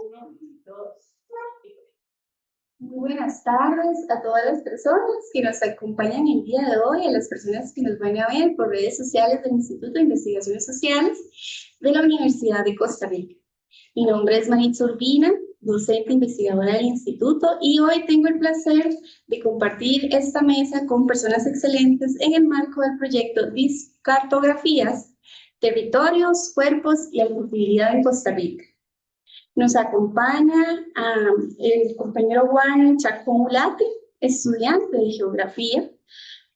Uno, dos. Muy buenas tardes a todas las personas que nos acompañan el día de hoy, a las personas que nos van a ver por redes sociales del Instituto de Investigaciones Sociales de la Universidad de Costa Rica. Mi nombre es Maritza Urbina, docente investigadora del instituto, y hoy tengo el placer de compartir esta mesa con personas excelentes en el marco del proyecto Discartografías, Territorios, Cuerpos y Accesibilidad en Costa Rica. Nos acompaña el compañero Juan Chacón Ulate, estudiante de Geografía,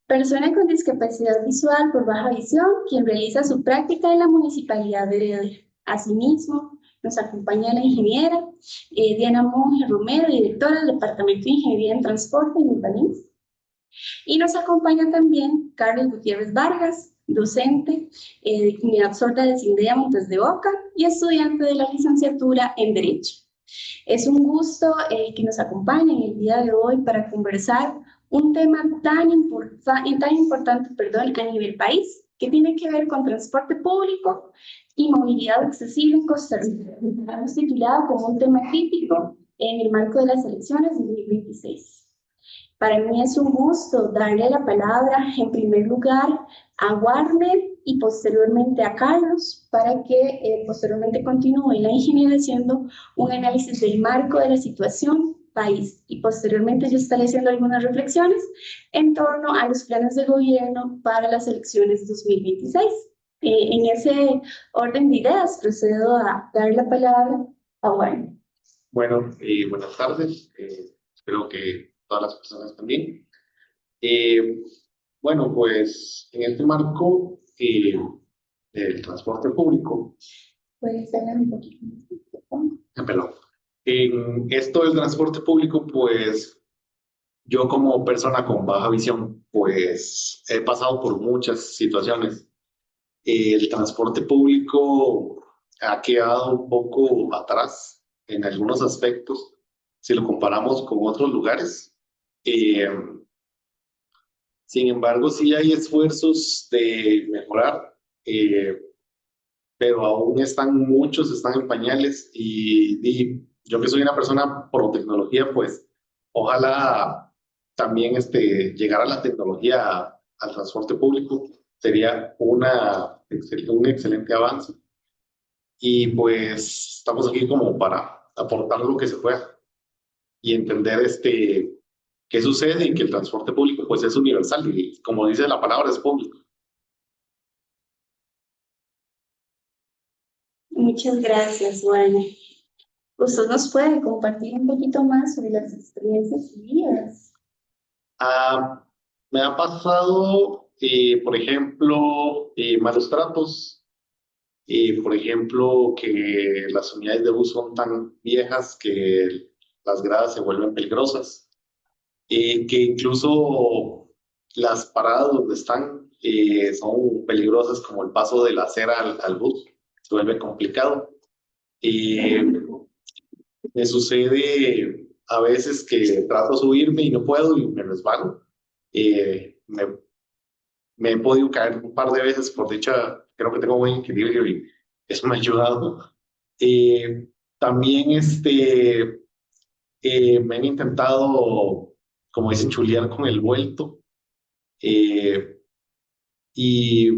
persona con discapacidad visual por baja visión, quien realiza su práctica en la Municipalidad de Heredia. Asimismo, nos acompaña la ingeniera Diana Monge Romero, directora del Departamento de Ingeniería en Transporte y Urbanismo. Y nos acompaña también Carlos Gutiérrez Vargas, docente de Unidad Sorda de Cindea Montes de Oca y estudiante de la licenciatura en Derecho. Es un gusto que nos acompañen el día de hoy para conversar un tema tan importante a nivel país, que tiene que ver con transporte público y movilidad accesible en Costa Rica. Lo hemos titulado como un tema crítico en el marco de las elecciones de 2026. Para mí es un gusto darle la palabra en primer lugar a Warner y posteriormente a Carlos para que posteriormente continúe la ingeniera haciendo un análisis del marco de la situación país y posteriormente yo estaré haciendo algunas reflexiones en torno a los planes de gobierno para las elecciones 2026. En ese orden de ideas procedo a dar la palabra a Warner. Bueno, buenas tardes. Espero que todas las personas también. Bueno, pues en este marco del transporte público. ¿Puedes hablar un poquito más? Perdón. En esto del transporte público, pues yo como persona con baja visión, pues he pasado por muchas situaciones. El transporte público ha quedado un poco atrás en algunos aspectos si lo comparamos con otros lugares. Sin embargo, sí hay esfuerzos de mejorar, pero aún muchos están en pañales y yo que soy una persona pro tecnología, pues ojalá también llegar a la tecnología al transporte público sería un excelente avance. Y pues estamos aquí como para aportar lo que se pueda y entender qué sucede y que el transporte público pues es universal y como dice la palabra es público. Muchas gracias, Juana. ¿Usted nos puede compartir un poquito más sobre las experiencias vividas? Me ha pasado, por ejemplo, malos tratos, por ejemplo, que las unidades de bus son tan viejas que las gradas se vuelven peligrosas, que incluso las paradas donde están son peligrosas, como el paso de la acera al bus, se vuelve complicado. Me sucede a veces que trato de subirme y no puedo y me resbalo. Me he podido caer un par de veces, por dicha, creo que tengo buen equilibrio y eso me ha ayudado. También me han intentado, como dicen, chulear con el vuelto. eh, y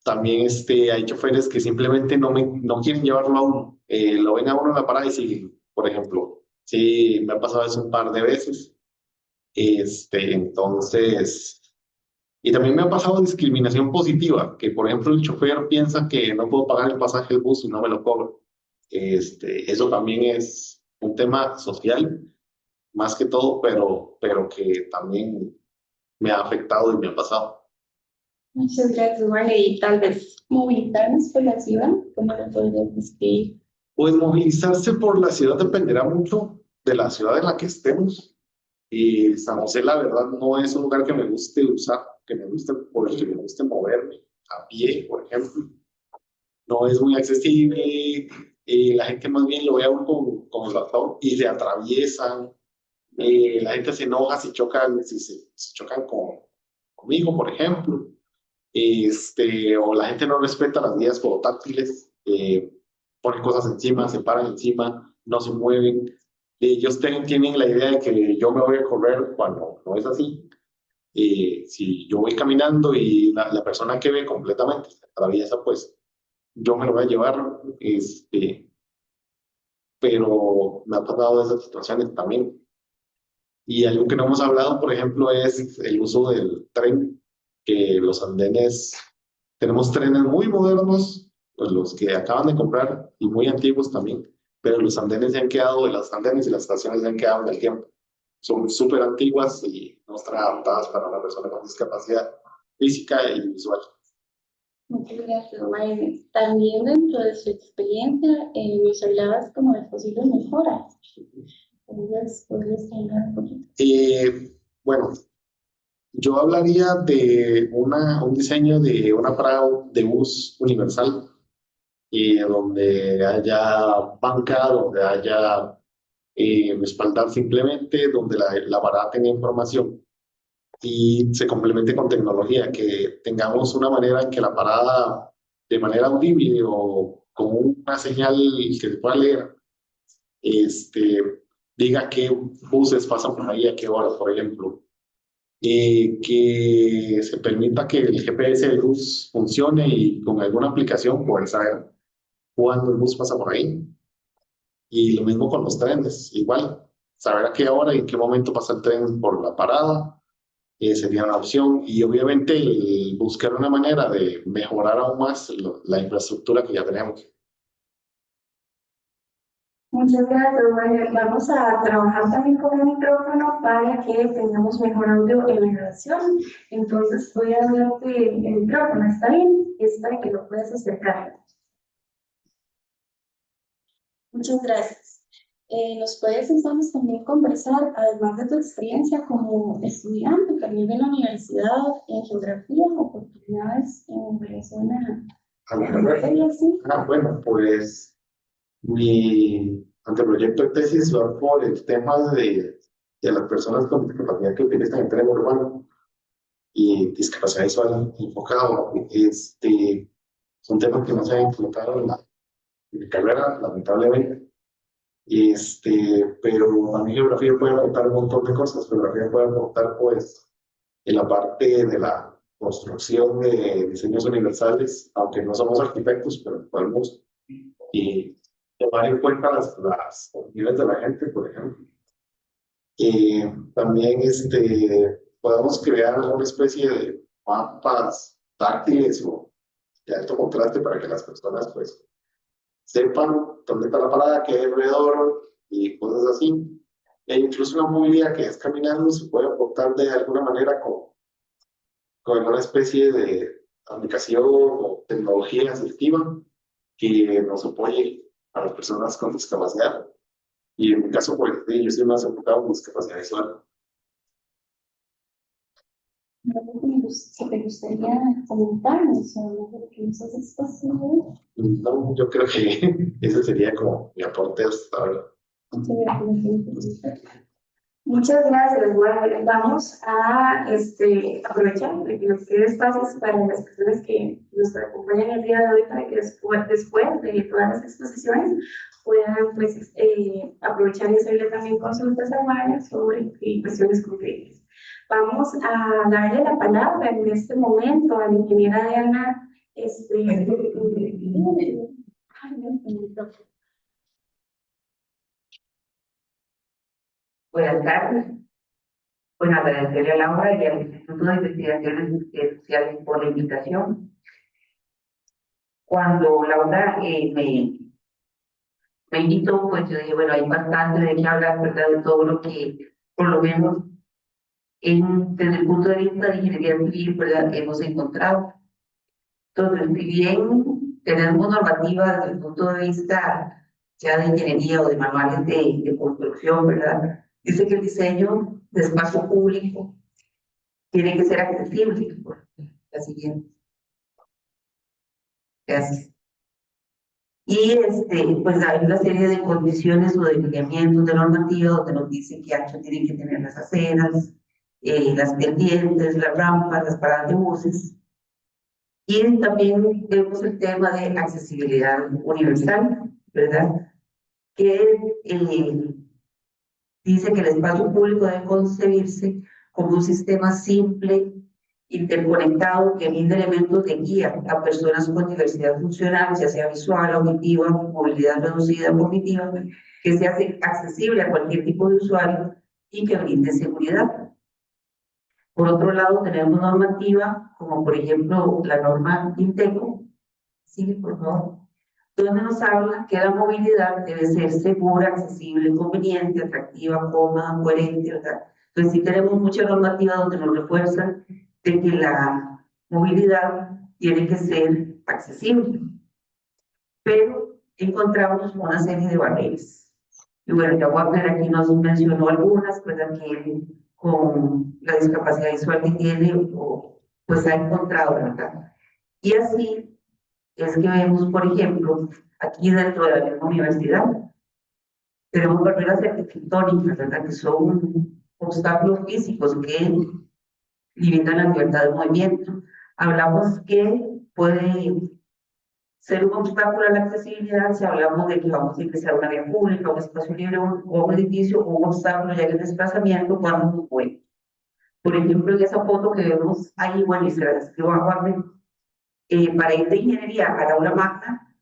también hay choferes que simplemente no quieren llevarlo a uno. Lo ven a uno en la parada y siguen, por ejemplo. Sí, me ha pasado eso un par de veces. Entonces, y también me ha pasado discriminación positiva, que por ejemplo el chofer piensa que no puedo pagar el pasaje del bus y no me lo cobro. Eso también es un tema social, más que todo, pero que también me ha afectado y me ha pasado. Muchas gracias, Juana. Y tal vez movilizarnos por la ciudad, ¿cómo lo podrías describir? Pues movilizarse por la ciudad dependerá mucho de la ciudad en la que estemos. Y San José, la verdad, no es un lugar que me guste usar, por el que me guste moverme a pie, por ejemplo. No es muy accesible, la gente más bien lo ve aún con el ratón y se atraviesan. La gente se enoja si chocan conmigo, por ejemplo. O la gente no respeta las vías portátiles, ponen cosas encima, se paran encima. no se mueven. Ellos tienen la idea de que yo me voy a correr cuando no es así. Si yo voy caminando y la persona que ve completamente se atraviesa, pues yo me lo voy a llevar, pero me ha pasado esas situaciones también. Y algo que no hemos hablado, por ejemplo, es el uso del tren, que los andenes, tenemos trenes muy modernos, pues los que acaban de comprar, y muy antiguos también, pero los andenes se han quedado, los andenes y las estaciones se han quedado en el tiempo. Son súper antiguas y no están adaptadas para una persona con discapacidad física y visual. Muchas gracias, Mayrene. También dentro de su experiencia nos hablabas como de posibles mejoras. ¿Podrías hablar un poquito? Bueno, yo hablaría de un diseño de una parada de bus universal, donde haya banca, donde haya respaldar simplemente, donde la parada tenga información y se complemente con tecnología, que tengamos una manera en que la parada, de manera audible o con una señal que se pueda leer, diga qué buses pasan por ahí, a qué hora, por ejemplo. Que se permita que el GPS del bus funcione y con alguna aplicación poder saber cuándo el bus pasa por ahí. Y lo mismo con los trenes, igual, saber a qué hora y en qué momento pasa el tren por la parada, sería una opción. Y obviamente buscar una manera de mejorar aún más la infraestructura que ya tenemos. Muchas gracias, María. Vamos a trabajar también con el micrófono para que tengamos mejor audio en la grabación. Entonces voy a darte el micrófono, ¿está bien? Es para que lo puedas acercar. Muchas gracias. ¿Nos puedes entonces también conversar, además de tu experiencia como estudiante, también de la universidad en geografía, oportunidades en relación a materia, sí? Bueno, pues mi anteproyecto de tesis va por el tema de las personas con discapacidad que utilizan el tren urbano y discapacidad visual enfocado. Son temas que no se han enfocado en mi carrera, lamentablemente. Pero a mí geografía puede aportar un montón de cosas. Geografía puede aportar, pues, en la parte de la construcción de diseños universales, aunque no somos arquitectos, pero podemos tomar en cuenta las opiniones de la gente, por ejemplo. También podemos crear una especie de mapas táctiles o de alto contraste para que las personas pues sepan dónde está la parada, qué hay alrededor y cosas así. E incluso una movilidad que es caminando se puede aportar de alguna manera con una especie de aplicación o tecnología asistiva que nos apoye a las personas con discapacidad. Y en mi caso, pues, sí, yo estoy más enfocado en discapacidad visual. ¿Qué te gustaría comentarnos sobre lo que nos has expuesto? No, yo creo que ese sería como mi aporte hasta ahora. Muchas gracias. Bueno, vamos a aprovechar que nos quede espacios para las personas que nos acompañan el día de hoy para que después de todas las exposiciones puedan pues, aprovechar y hacerle también consultas a María sobre cuestiones concretas. Vamos a darle la palabra en este momento a la ingeniera Diana. Buenas tardes. Bueno, agradecerle a Laura y al Instituto de Investigaciones Sociales por la invitación. Cuando Laura me invitó, pues yo dije, bueno, hay bastante de qué hablar, ¿verdad? De todo lo que, por lo menos, desde el punto de vista de ingeniería civil, ¿verdad? Hemos encontrado. Entonces, si bien tenemos normativa desde el punto de vista ya de ingeniería o de manuales de construcción, ¿verdad? Dice que el diseño de espacio público tiene que ser accesible. La siguiente. Gracias. Y pues hay una serie de condiciones o de lineamientos de normativa donde nos dice que ancho tienen que tener las aceras, las pendientes, las rampas, las paradas de buses. Y también vemos el tema de accesibilidad universal, ¿verdad? que dice que el espacio público debe concebirse como un sistema simple, interconectado, que brinda elementos de guía a personas con diversidad funcional, ya sea visual, auditiva, movilidad reducida, cognitiva, que sea accesible a cualquier tipo de usuario y que brinde seguridad. Por otro lado, tenemos normativa, como por ejemplo la norma INTECO, sí, por favor, donde nos habla que la movilidad debe ser segura, accesible, conveniente, atractiva, cómoda, coherente, ¿verdad? Entonces sí tenemos mucha normativa donde nos refuerzan de que la movilidad tiene que ser accesible, pero encontramos una serie de barreras. Y bueno, ya Wagner aquí nos mencionó algunas, ¿verdad? Que con la discapacidad visual que tiene, pues ha encontrado, ¿verdad? Y así es que vemos, por ejemplo, aquí dentro de la misma universidad, tenemos barreras arquitectónicas, ¿verdad? Que son obstáculos físicos que limitan la libertad de movimiento. Hablamos que puede ser un obstáculo a la accesibilidad si hablamos de que vamos a ingresar a una vía pública, un espacio libre o un edificio, o un obstáculo ya en el desplazamiento cuando no puede. Por ejemplo, en esa foto que vemos ahí, bueno, y se la describo a Juan, para ir de ingeniería a la aula magna,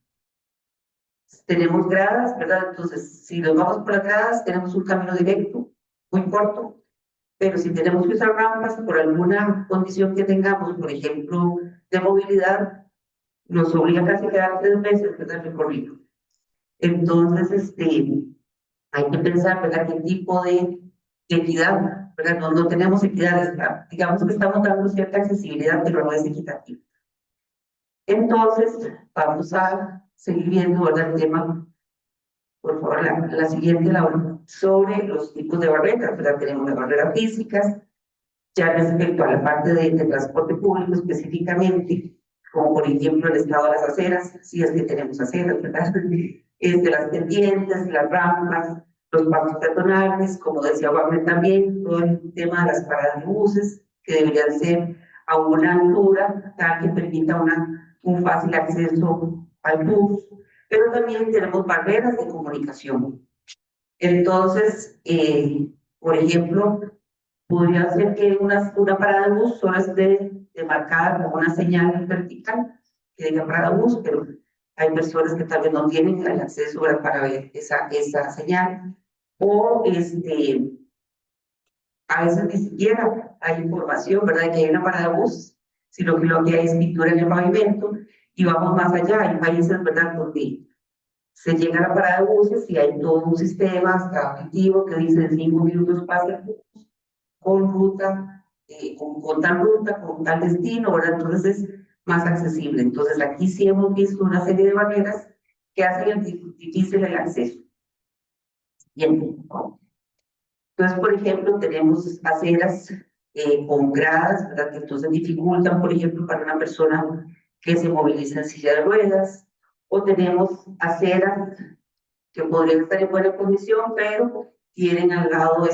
tenemos gradas, ¿verdad? Entonces, si nos vamos por las gradas, tenemos un camino directo, muy corto, pero si tenemos que usar rampas por alguna condición que tengamos, por ejemplo, de movilidad, nos obliga casi a quedar 3 veces, ¿verdad? El recorrido. Entonces, hay que pensar, ¿verdad? ¿Qué tipo de equidad, ¿verdad? No tenemos equidad, digamos que estamos dando cierta accesibilidad, pero no es equitativa. Entonces, vamos a seguir viendo, ¿verdad? El tema, por favor, la siguiente, Laura, sobre los tipos de barreras, ¿verdad? Tenemos las barreras físicas, ya respecto a la parte de transporte público específicamente, como por ejemplo el estado de las aceras, si es que tenemos aceras, ¿verdad? Las pendientes, las rampas, los pasos peatonales, como decía Wagner también, todo el tema de las paradas de buses, que deberían ser a una altura tal que permita un fácil acceso al bus, pero también tenemos barreras de comunicación. Entonces, por ejemplo, podría ser que una parada de bus solo esté demarcada con una señal vertical que diga parada de bus, pero hay personas que tal vez no tienen el acceso para ver esa señal, o a veces ni siquiera hay información, ¿verdad?, de que hay una parada de bus, sino que lo que hay es pintura en el pavimento, y vamos más allá, hay países, ¿verdad?, donde se llega a la parada de buses y hay todo un sistema hasta objetivo que dice en 5 minutos pasa el bus, con ruta, con tal ruta, con tal destino, ¿verdad? Entonces es más accesible. Entonces aquí sí hemos visto una serie de barreras que hacen difícil el acceso. Bien. Entonces, por ejemplo, tenemos aceras con gradas, ¿verdad? Que entonces dificultan, por ejemplo, para una persona que se moviliza en silla de ruedas, o tenemos aceras que podrían estar en buena condición, pero tienen al lado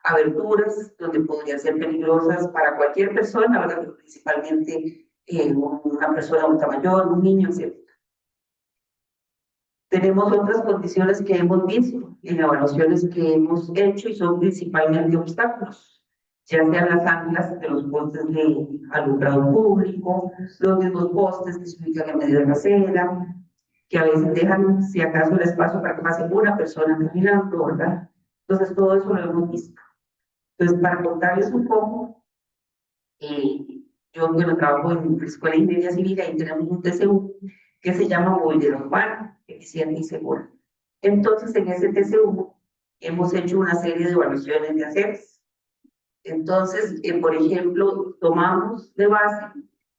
aberturas donde podrían ser peligrosas para cualquier persona, ¿verdad? Pero principalmente una persona adulta mayor, un niño, etc. Tenemos otras condiciones que hemos visto en evaluaciones que hemos hecho y son principalmente obstáculos, ya sean las anclas de los postes de alumbrado público, los mismos postes que se ubican en medio de la acera, que a veces dejan, si acaso, el espacio para que pase una persona caminando, ¿verdad? Entonces, todo eso lo hemos visto. Entonces, para contarles un poco, yo trabajo en la Escuela de Ingeniería Civil y tenemos un TCU que se llama Movilidad Urbana, Eficiente y Segura. Entonces, en ese TCU hemos hecho una serie de evaluaciones de aceras. Entonces, por ejemplo, tomamos de base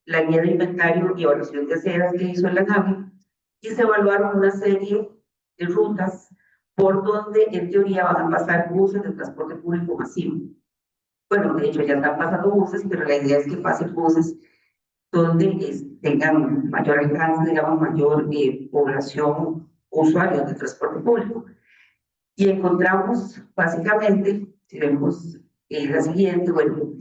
la guía de inventario y evaluación de aceras que hizo la NAVI, y se evaluaron una serie de rutas por donde en teoría van a pasar buses de transporte público masivo. Bueno, de hecho ya están pasando buses, pero la idea es que pasen buses donde tengan mayor alcance, digamos, mayor población, usuarios de transporte público. Y encontramos básicamente, si vemos la siguiente, bueno,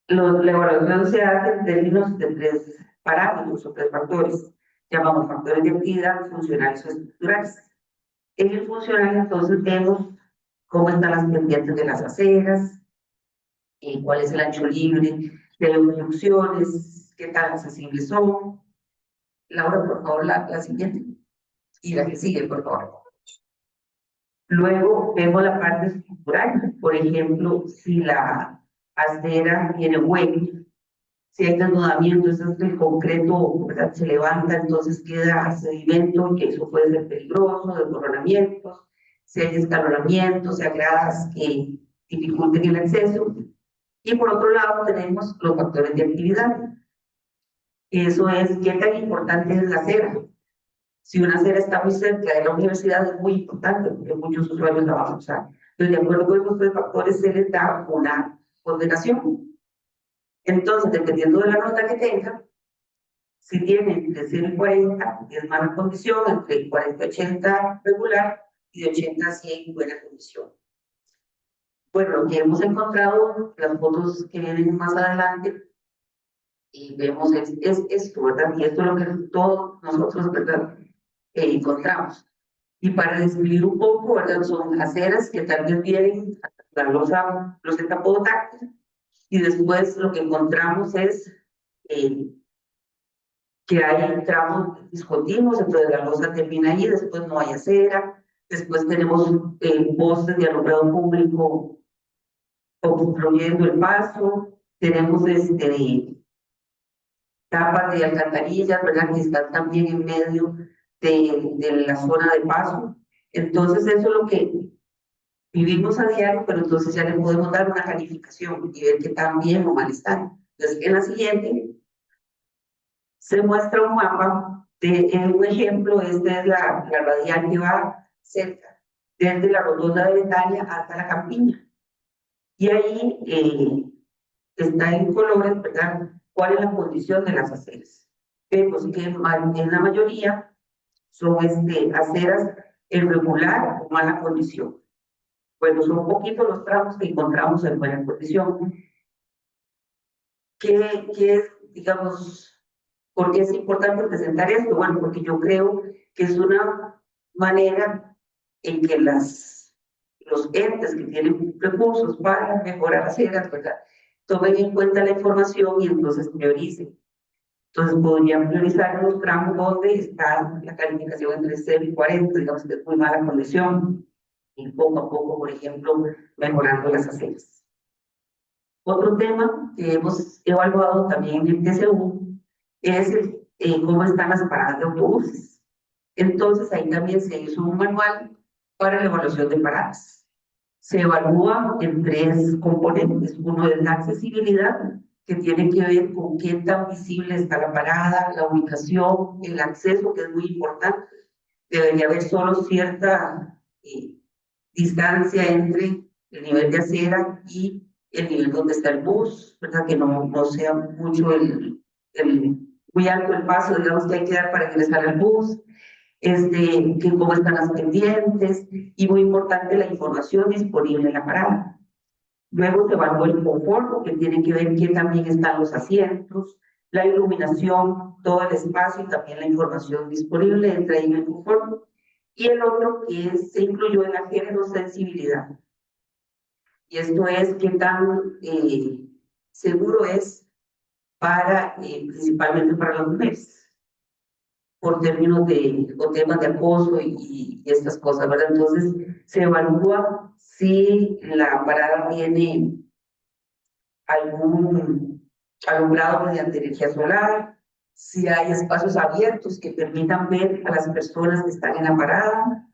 la evaluación se hace en términos de 3 parámetros o 3 factores. Llamamos factores de actividad, funcionales o estructurales. En el funcional, entonces, vemos cómo están las pendientes de las aceras, cuál es el ancho libre de obstrucciones, qué tan accesibles son. Laura, por favor, la siguiente. Y la que sigue, por favor. Luego vemos la parte estructural. Por ejemplo, si la acera tiene hueco, si hay desnudamiento, el concreto, ¿verdad?, se levanta, entonces queda sedimento, que eso puede ser peligroso, desmoronamientos. Si hay escalonamientos, si hay gradas que dificulten el acceso. Y por otro lado tenemos los factores de actividad. Eso es qué tan importante es la acera. Si una acera está muy cerca de la universidad es muy importante porque muchos usuarios la van a usar. Entonces, de acuerdo con esos tres factores, se les da una condenación. Entonces, dependiendo de la nota que tenga, si tiene entre 0 y 40, es mala condición, entre 40 y 80 regular y de 80 a 100 buena condición. Bueno, lo que hemos encontrado, las fotos que vienen más adelante, y vemos es esto, ¿verdad? Y esto es lo que todos nosotros, ¿verdad?, encontramos. Y para describir un poco, ¿verdad?, son aceras que también tienen la loseta podotáctil, y después lo que encontramos es que hay tramos discontinuos, entonces la losa termina ahí, después no hay acera, después tenemos postes de alumbrado público obstruyendo el paso, tenemos tapas de alcantarillas, ¿verdad?, que están también en medio de la zona de paso. Entonces eso es lo que vivimos a diario, pero entonces ya le podemos dar una calificación y ver que tan bien o mal están. Entonces en la siguiente se muestra un mapa de un ejemplo. Esta es la radial que va cerca, desde la rotonda de Betania hasta la Campiña. Y ahí está en colores, ¿verdad?, cuál es la condición de las aceras. Vemos que en la mayoría son aceras en regular o mala condición. Bueno, son poquitos los tramos que encontramos en buena condición. ¿Qué es, digamos, por qué es importante presentar esto? Bueno, porque yo creo que es una manera en que los entes que tienen recursos para mejorar aceras, ¿verdad?, tomen en cuenta la información y entonces prioricen. Entonces podrían priorizar los tramos donde está la calificación entre 0 y 40, digamos que es muy mala condición, y poco a poco, por ejemplo, mejorando las aceras. Otro tema que hemos evaluado también en el TCU es cómo están las paradas de autobuses. Entonces ahí también se hizo un manual para la evaluación de paradas. Se evalúa en 3 componentes. Uno es la accesibilidad, que tiene que ver con qué tan visible está la parada, la ubicación, el acceso, que es muy importante. Debería haber solo cierta distancia entre el nivel de acera y el nivel donde está el bus, ¿verdad?, que no sea mucho muy alto el paso, digamos, que hay que dar para ingresar al bus. Que cómo están las pendientes, y muy importante la información disponible en la parada. Luego se evaluó el confort, que tiene que ver qué también están los asientos, la iluminación, todo el espacio y también la información disponible entre ahí en el confort. Y el otro que se incluyó en la género sensibilidad. Y esto es qué tan seguro es para, principalmente para las mujeres, por términos o temas de acoso y estas cosas, ¿verdad? Entonces, se evalúa si la parada tiene algún alumbrado mediante energía solar, si hay espacios abiertos que permitan ver a las personas que están en la parada,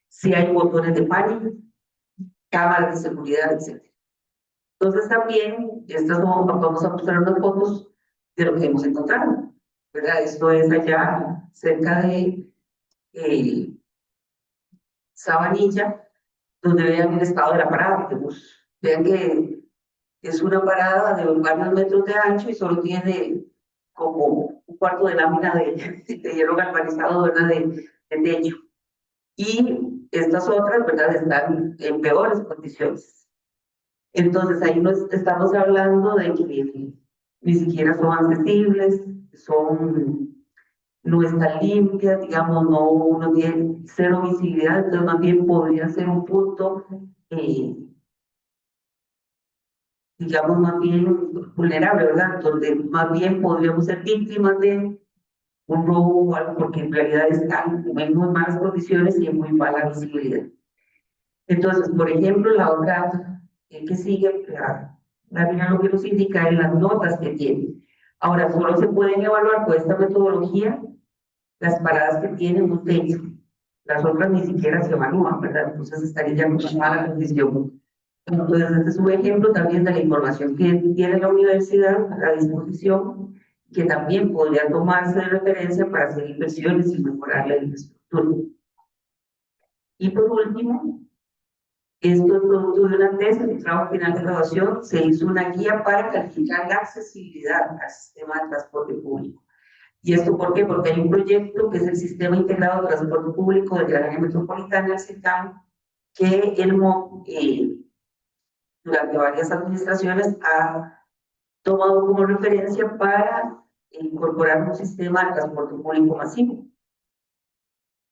si hay botones de pánico, cámaras de seguridad, etc. Entonces, también, vamos a mostrar unas fotos de lo que hemos encontrado, ¿verdad? Esto es allá cerca de Sabanilla, donde vean el estado de la parada de bus. Vean que es una parada de varios metros de ancho y solo tiene como un cuarto de lámina de hierro galvanizado, ¿verdad?, de techo. Y estas otras, ¿verdad?, están en peores condiciones. Entonces ahí estamos hablando de que ni siquiera son accesibles, son no está limpia, digamos, no tiene cero visibilidad, entonces más bien podría ser un punto, digamos, más bien vulnerable, ¿verdad? Donde más bien podríamos ser víctimas de un robo o algo, porque en realidad están en muy malas condiciones y en muy mala visibilidad. Entonces, por ejemplo, la otra que sigue, la mira lo que nos indica en las notas que tiene. Ahora, solo se pueden evaluar con esta metodología las paradas que tienen un techo. Las otras ni siquiera se evalúan, ¿verdad? Entonces estaría ya con mala condición. Entonces, este es un ejemplo también de la información que tiene la universidad a disposición, que también podría tomarse de referencia para hacer inversiones y mejorar la infraestructura. Y por último, esto es producto de una tesis, un trabajo final de graduación, se hizo una guía para calificar la accesibilidad al sistema de transporte público. ¿Y esto por qué? Porque hay un proyecto que es el Sistema Integrado de Transporte Público de la Área Metropolitana, el SITAM, que el MOP, durante varias administraciones, ha tomado como referencia para incorporar un sistema de transporte público masivo.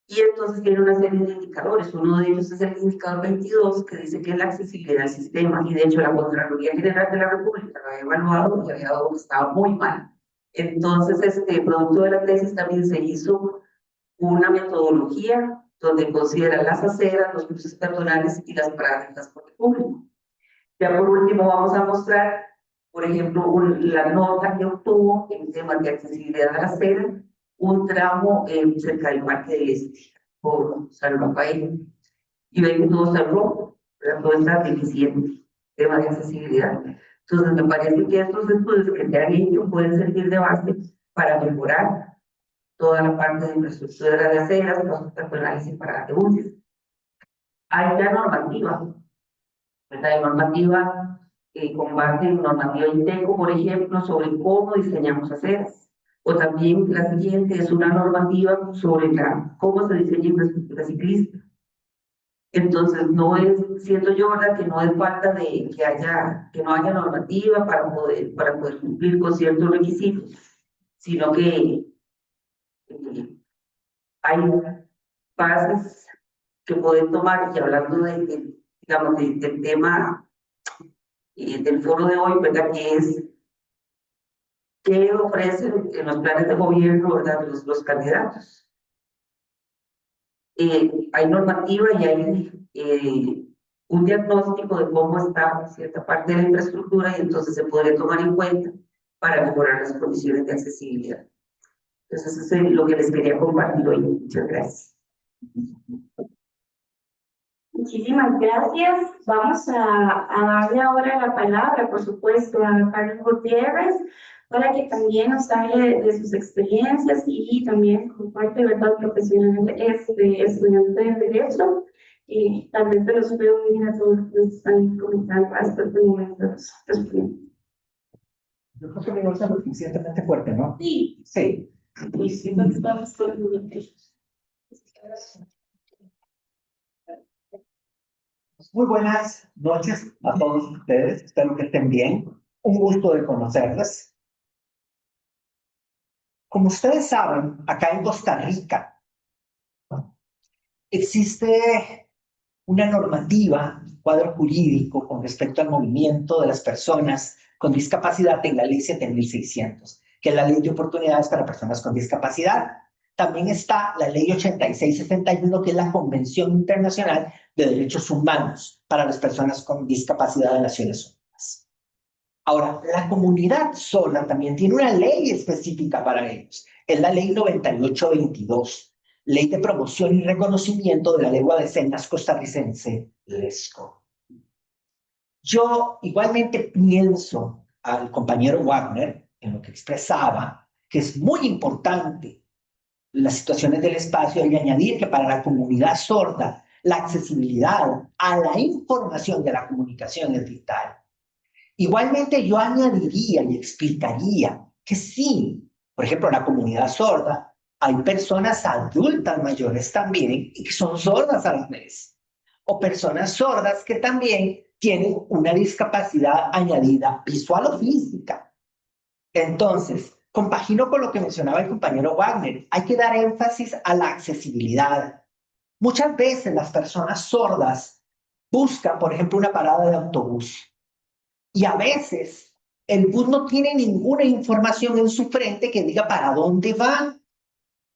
Y entonces tiene una serie de indicadores. Uno de ellos es el indicador 22, que dice que es la accesibilidad al sistema. Y de hecho, la Contraloría General de la República lo había evaluado y había dado que estaba muy mal. Entonces, producto de la tesis también se hizo una metodología donde considera las aceras, los cruces peatonales y las paradas de transporte público. Ya por último vamos a mostrar, por ejemplo, la nota que obtuvo en temas de accesibilidad a la acera, un tramo cerca del Parque del Este, por San Rafael. Y ven que todo está rojo, pero todo está deficiente, tema de accesibilidad. Entonces me parece que estos estudios que se han hecho pueden servir de base para mejorar toda la parte de infraestructura de aceras, pasos peatonales y paradas de buses. Hay ya normativa, ¿verdad? Hay normativa con base en normativa INTECO, por ejemplo, sobre cómo diseñamos aceras. O también la siguiente es una normativa sobre cómo se diseña infraestructura ciclista. Entonces, no es, siento yo, ¿verdad?, que no es falta de que no haya normativa para poder cumplir con ciertos requisitos, sino que hay bases que pueden tomar, y hablando digamos, del tema del foro de hoy, ¿verdad?, que es qué ofrecen en los planes de gobierno, ¿verdad?, los candidatos. Hay normativa y hay un diagnóstico de cómo está cierta parte de la infraestructura y entonces se podría tomar en cuenta para mejorar las condiciones de accesibilidad. Entonces, eso es lo que les quería compartir hoy. Muchas gracias. Muchísimas gracias. Vamos a darle ahora la palabra, por supuesto, a Carlos Gutiérrez, para que también nos hable de sus experiencias y también comparte, ¿verdad?, profesional, estudiante de Derecho, y tal vez de los veo a todos los que están comentando hasta este momento. Yo creo que mi voz es lo suficientemente fuerte, ¿no? Sí. Sí. Y sí, entonces vamos con Muy buenas noches a todos ustedes. Espero que estén bien. Un gusto de conocerles. Como ustedes saben, acá en Costa Rica existe una normativa, un cuadro jurídico con respecto al movimiento de las personas con discapacidad en la ley 7600, que es la ley de oportunidades para personas con discapacidad. También está la ley 8661, que es la Convención Internacional de Derechos Humanos para las personas con discapacidad de Naciones Unidas. Ahora, la comunidad sorda también tiene una ley específica para ellos. Es la ley 9822, Ley de Promoción y Reconocimiento de la Lengua de Señas Costarricense, LESCO. Yo igualmente pienso al compañero Wagner en lo que expresaba, que es muy importante las situaciones del espacio, y añadir que para la comunidad sorda la accesibilidad a la información de la comunicación es vital. Igualmente yo añadiría y explicaría que sí, por ejemplo, la comunidad sorda, hay personas adultas mayores también y que son sordas a la vez, o personas sordas que también tienen una discapacidad añadida visual o física. Entonces, Compagino con lo que mencionaba el compañero Wagner. Hay que dar énfasis a la accesibilidad. Muchas veces las personas sordas buscan, por ejemplo, una parada de autobús. Y a veces el bus no tiene ninguna información en su frente que diga para dónde va.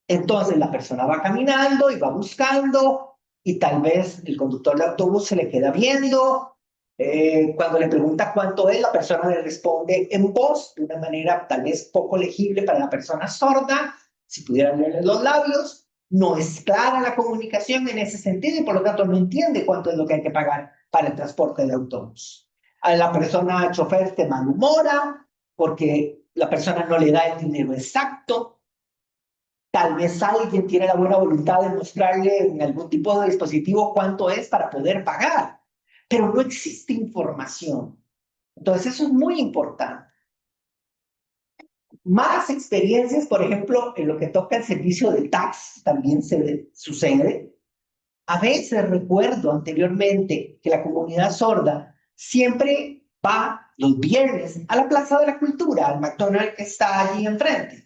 Entonces la persona va caminando y va buscando y tal vez el conductor del autobús se le queda viendo. Cuando le pregunta cuánto es, la persona le responde en voz de una manera tal vez poco legible para la persona sorda. Si pudieran leerle los labios, no es clara la comunicación en ese sentido y por lo tanto no entiende cuánto es lo que hay que pagar para el transporte de autobús. A la persona chofer se malhumora porque la persona no le da el dinero exacto. Tal vez alguien tiene la buena voluntad de mostrarle en algún tipo de dispositivo cuánto es para poder pagar, pero no existe información. Entonces eso es muy importante. Más experiencias, por ejemplo, en lo que toca el servicio de taxi también sucede. A veces recuerdo anteriormente que la comunidad sorda siempre va los viernes a la Plaza de la Cultura, al McDonald's que está allí enfrente,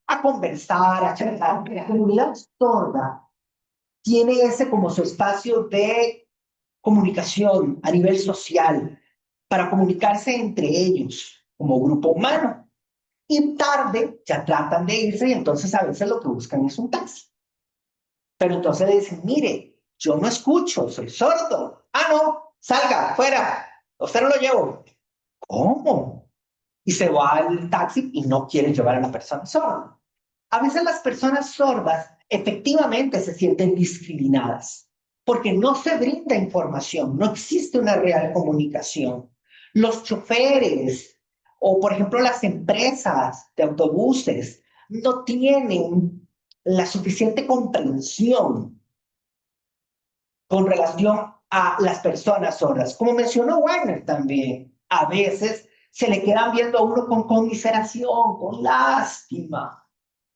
a conversar, a charlar. La comunidad sorda tiene ese como su espacio de comunicación a nivel social, para comunicarse entre ellos como grupo humano. Y tarde ya tratan de irse y entonces a veces lo que buscan es un taxi. Pero entonces le dicen, mire, yo no escucho, soy sordo. Ah, no, salga, fuera, usted no lo llevo. ¿Cómo? Y se va al taxi y no quiere llevar a la persona sorda. A veces las personas sordas efectivamente se sienten discriminadas porque no se brinda información, no existe una real comunicación. Los choferes o, por ejemplo, las empresas de autobuses no tienen la suficiente comprensión con relación a las personas sordas. Como mencionó Wagner también, a veces se le quedan viendo a uno con conmiseración, con lástima,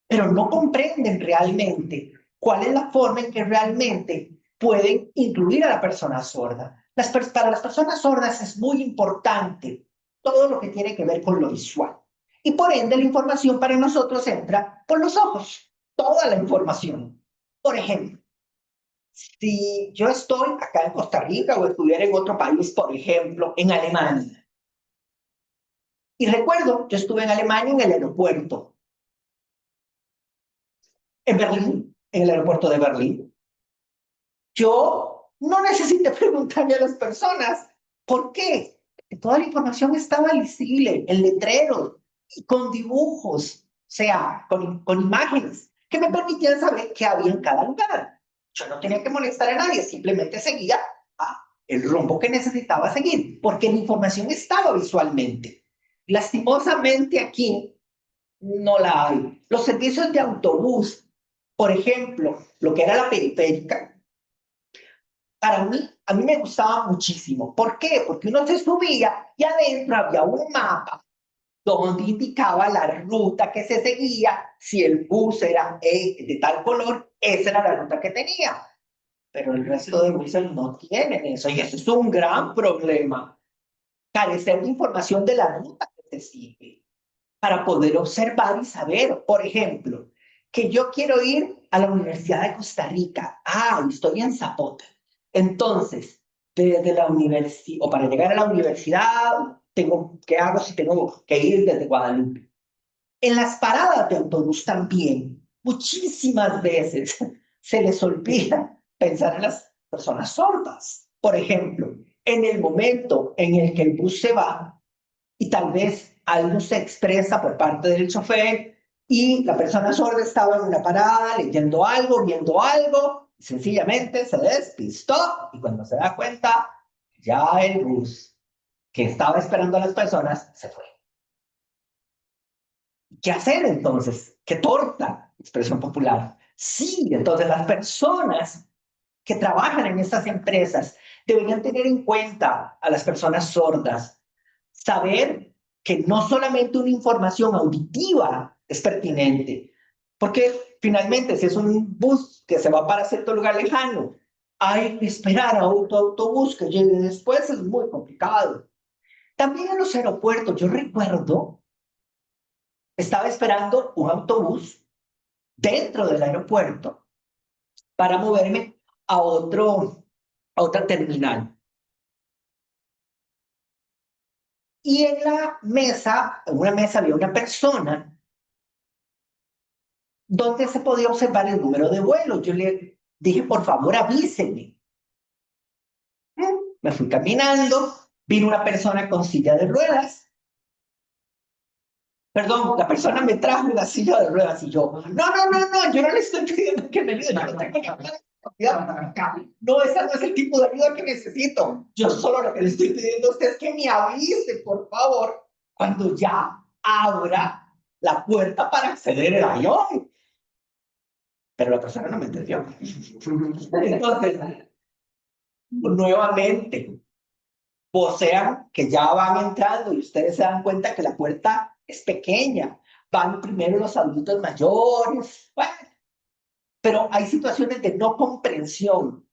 pero no comprenden realmente cuál es la forma en que realmente pueden incluir a la persona sorda. Para las personas sordas es muy importante todo lo que tiene que ver con lo visual. Y por ende la información para nosotros entra por los ojos, toda la información. Por ejemplo, si yo estoy acá en Costa Rica o estuviera en otro país, por ejemplo, en Alemania, y recuerdo, yo estuve en Alemania en el aeropuerto, en Berlín, en el aeropuerto de Berlín. Yo no necesité preguntarle a las personas por qué. Toda la información estaba visible en letreros y con dibujos, o sea, con imágenes que me permitían saber qué había en cada lugar. Yo no tenía que molestar a nadie, simplemente seguía el rumbo que necesitaba seguir, porque la información estaba visualmente. Lastimosamente aquí no la hay. Los servicios de autobús, por ejemplo, lo que era la periférica, para mí, a mí me gustaba muchísimo. ¿Por qué? Porque uno se subía y adentro había un mapa donde indicaba la ruta que se seguía. Si el bus era de tal color, esa era la ruta que tenía. Pero el resto de buses no tienen eso y eso es un gran problema. Carecer de información de la ruta que se sigue para poder observar y saber, por ejemplo, que yo quiero ir a la Universidad de Costa Rica. Ah, estoy en Zapote. Entonces, desde la universidad, o para llegar a la universidad, ¿qué hago si tengo que ir desde Guadalupe? En las paradas de autobús también, muchísimas veces se les olvida pensar en las personas sordas. Por ejemplo, en el momento en el que el bus se va y tal vez algo se expresa por parte del chofer y la persona sorda estaba en una parada leyendo algo, viendo algo, y sencillamente se despistó y cuando se da cuenta, ya el bus que estaba esperando a las personas se fue. ¿Qué hacer entonces? ¡Qué torta! Expresión popular. Sí, entonces las personas que trabajan en estas empresas deberían tener en cuenta a las personas sordas, saber que no solamente una información auditiva es pertinente, porque finalmente si es un bus que se va para cierto lugar lejano, hay que esperar a otro autobús que llegue después, es muy complicado. También en los aeropuertos, yo recuerdo estaba esperando un autobús dentro del aeropuerto para moverme a otra terminal. Y en una mesa había una persona donde se podía observar el número de vuelo. Yo le dije, por favor, avísenme. Me fui caminando, vino una persona con silla de ruedas. Perdón, la persona me trajo una silla de ruedas y yo, no, yo no le estoy pidiendo que me ayude, no, ese no es el tipo de ayuda que necesito. Yo solo lo que le estoy pidiendo a usted es que me avise, por favor, cuando ya abra la puerta para acceder al avión. Pero la persona no me entendió. Entonces, nuevamente, vocean que ya van entrando y ustedes se dan cuenta que la puerta es pequeña. Van primero los adultos mayores. Bueno, pero hay situaciones de no comprensión.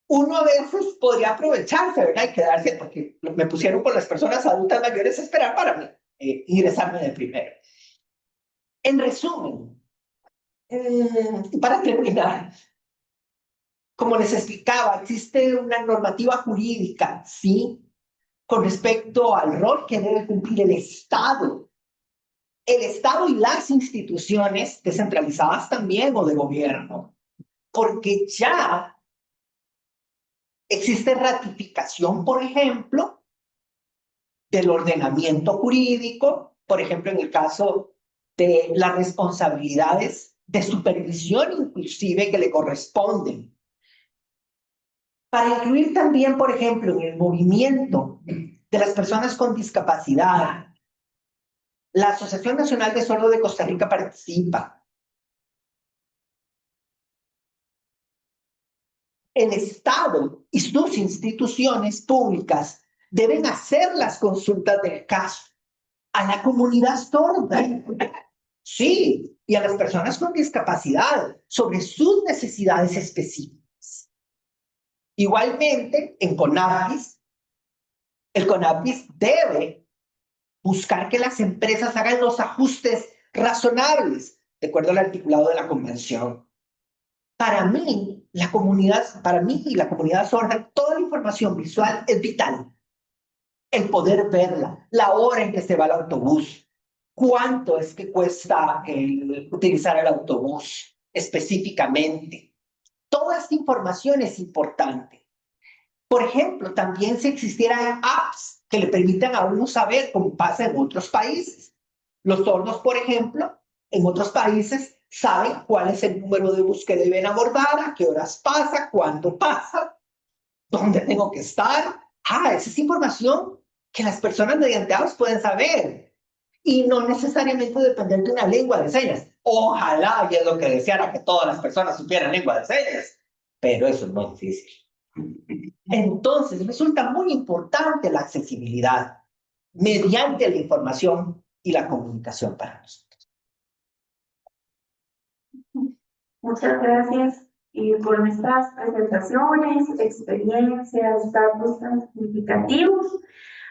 Uno a veces podría aprovecharse, ¿verdad? Y quedarse, porque me pusieron con las personas adultas mayores a esperar para ingresarme de primero. En resumen, para terminar, como les explicaba, existe una normativa jurídica, ¿sí?, con respecto al rol que debe cumplir el Estado y las instituciones descentralizadas también o de gobierno, porque ya existe ratificación, por ejemplo, del ordenamiento jurídico, por ejemplo, en el caso de las responsabilidades de supervisión inclusive que le corresponden. Para incluir también, por ejemplo, en el movimiento de las personas con discapacidad, la Asociación Nacional de Sordos de Costa Rica participa. El Estado y sus instituciones públicas deben hacer las consultas del caso a la comunidad sorda, sí, y a las personas con discapacidad sobre sus necesidades específicas. Igualmente, en CONAPIS, el CONAPIS debe buscar que las empresas hagan los ajustes razonables, de acuerdo al articulado de la Convención. Para mí y la comunidad sorda, toda la información visual es vital. El poder verla, la hora en que se va el autobús, cuánto es que cuesta utilizar el autobús específicamente. Toda esta información es importante. Por ejemplo, también si existieran apps que le permitan a uno saber cómo pasa en otros países. Los sordos, por ejemplo, en otros países saben cuál es el número de bus que deben abordar, a qué horas pasa, cuándo pasa, dónde tengo que estar. Esa es información que las personas mediante apps pueden saber. Y no necesariamente depender de una lengua de señas. Ojalá, y es lo que deseara, que todas las personas supieran lengua de señas. Pero eso no es difícil. Entonces, resulta muy importante la accesibilidad mediante la información y la comunicación para nosotros. Muchas gracias por nuestras presentaciones, experiencias, datos tan significativos.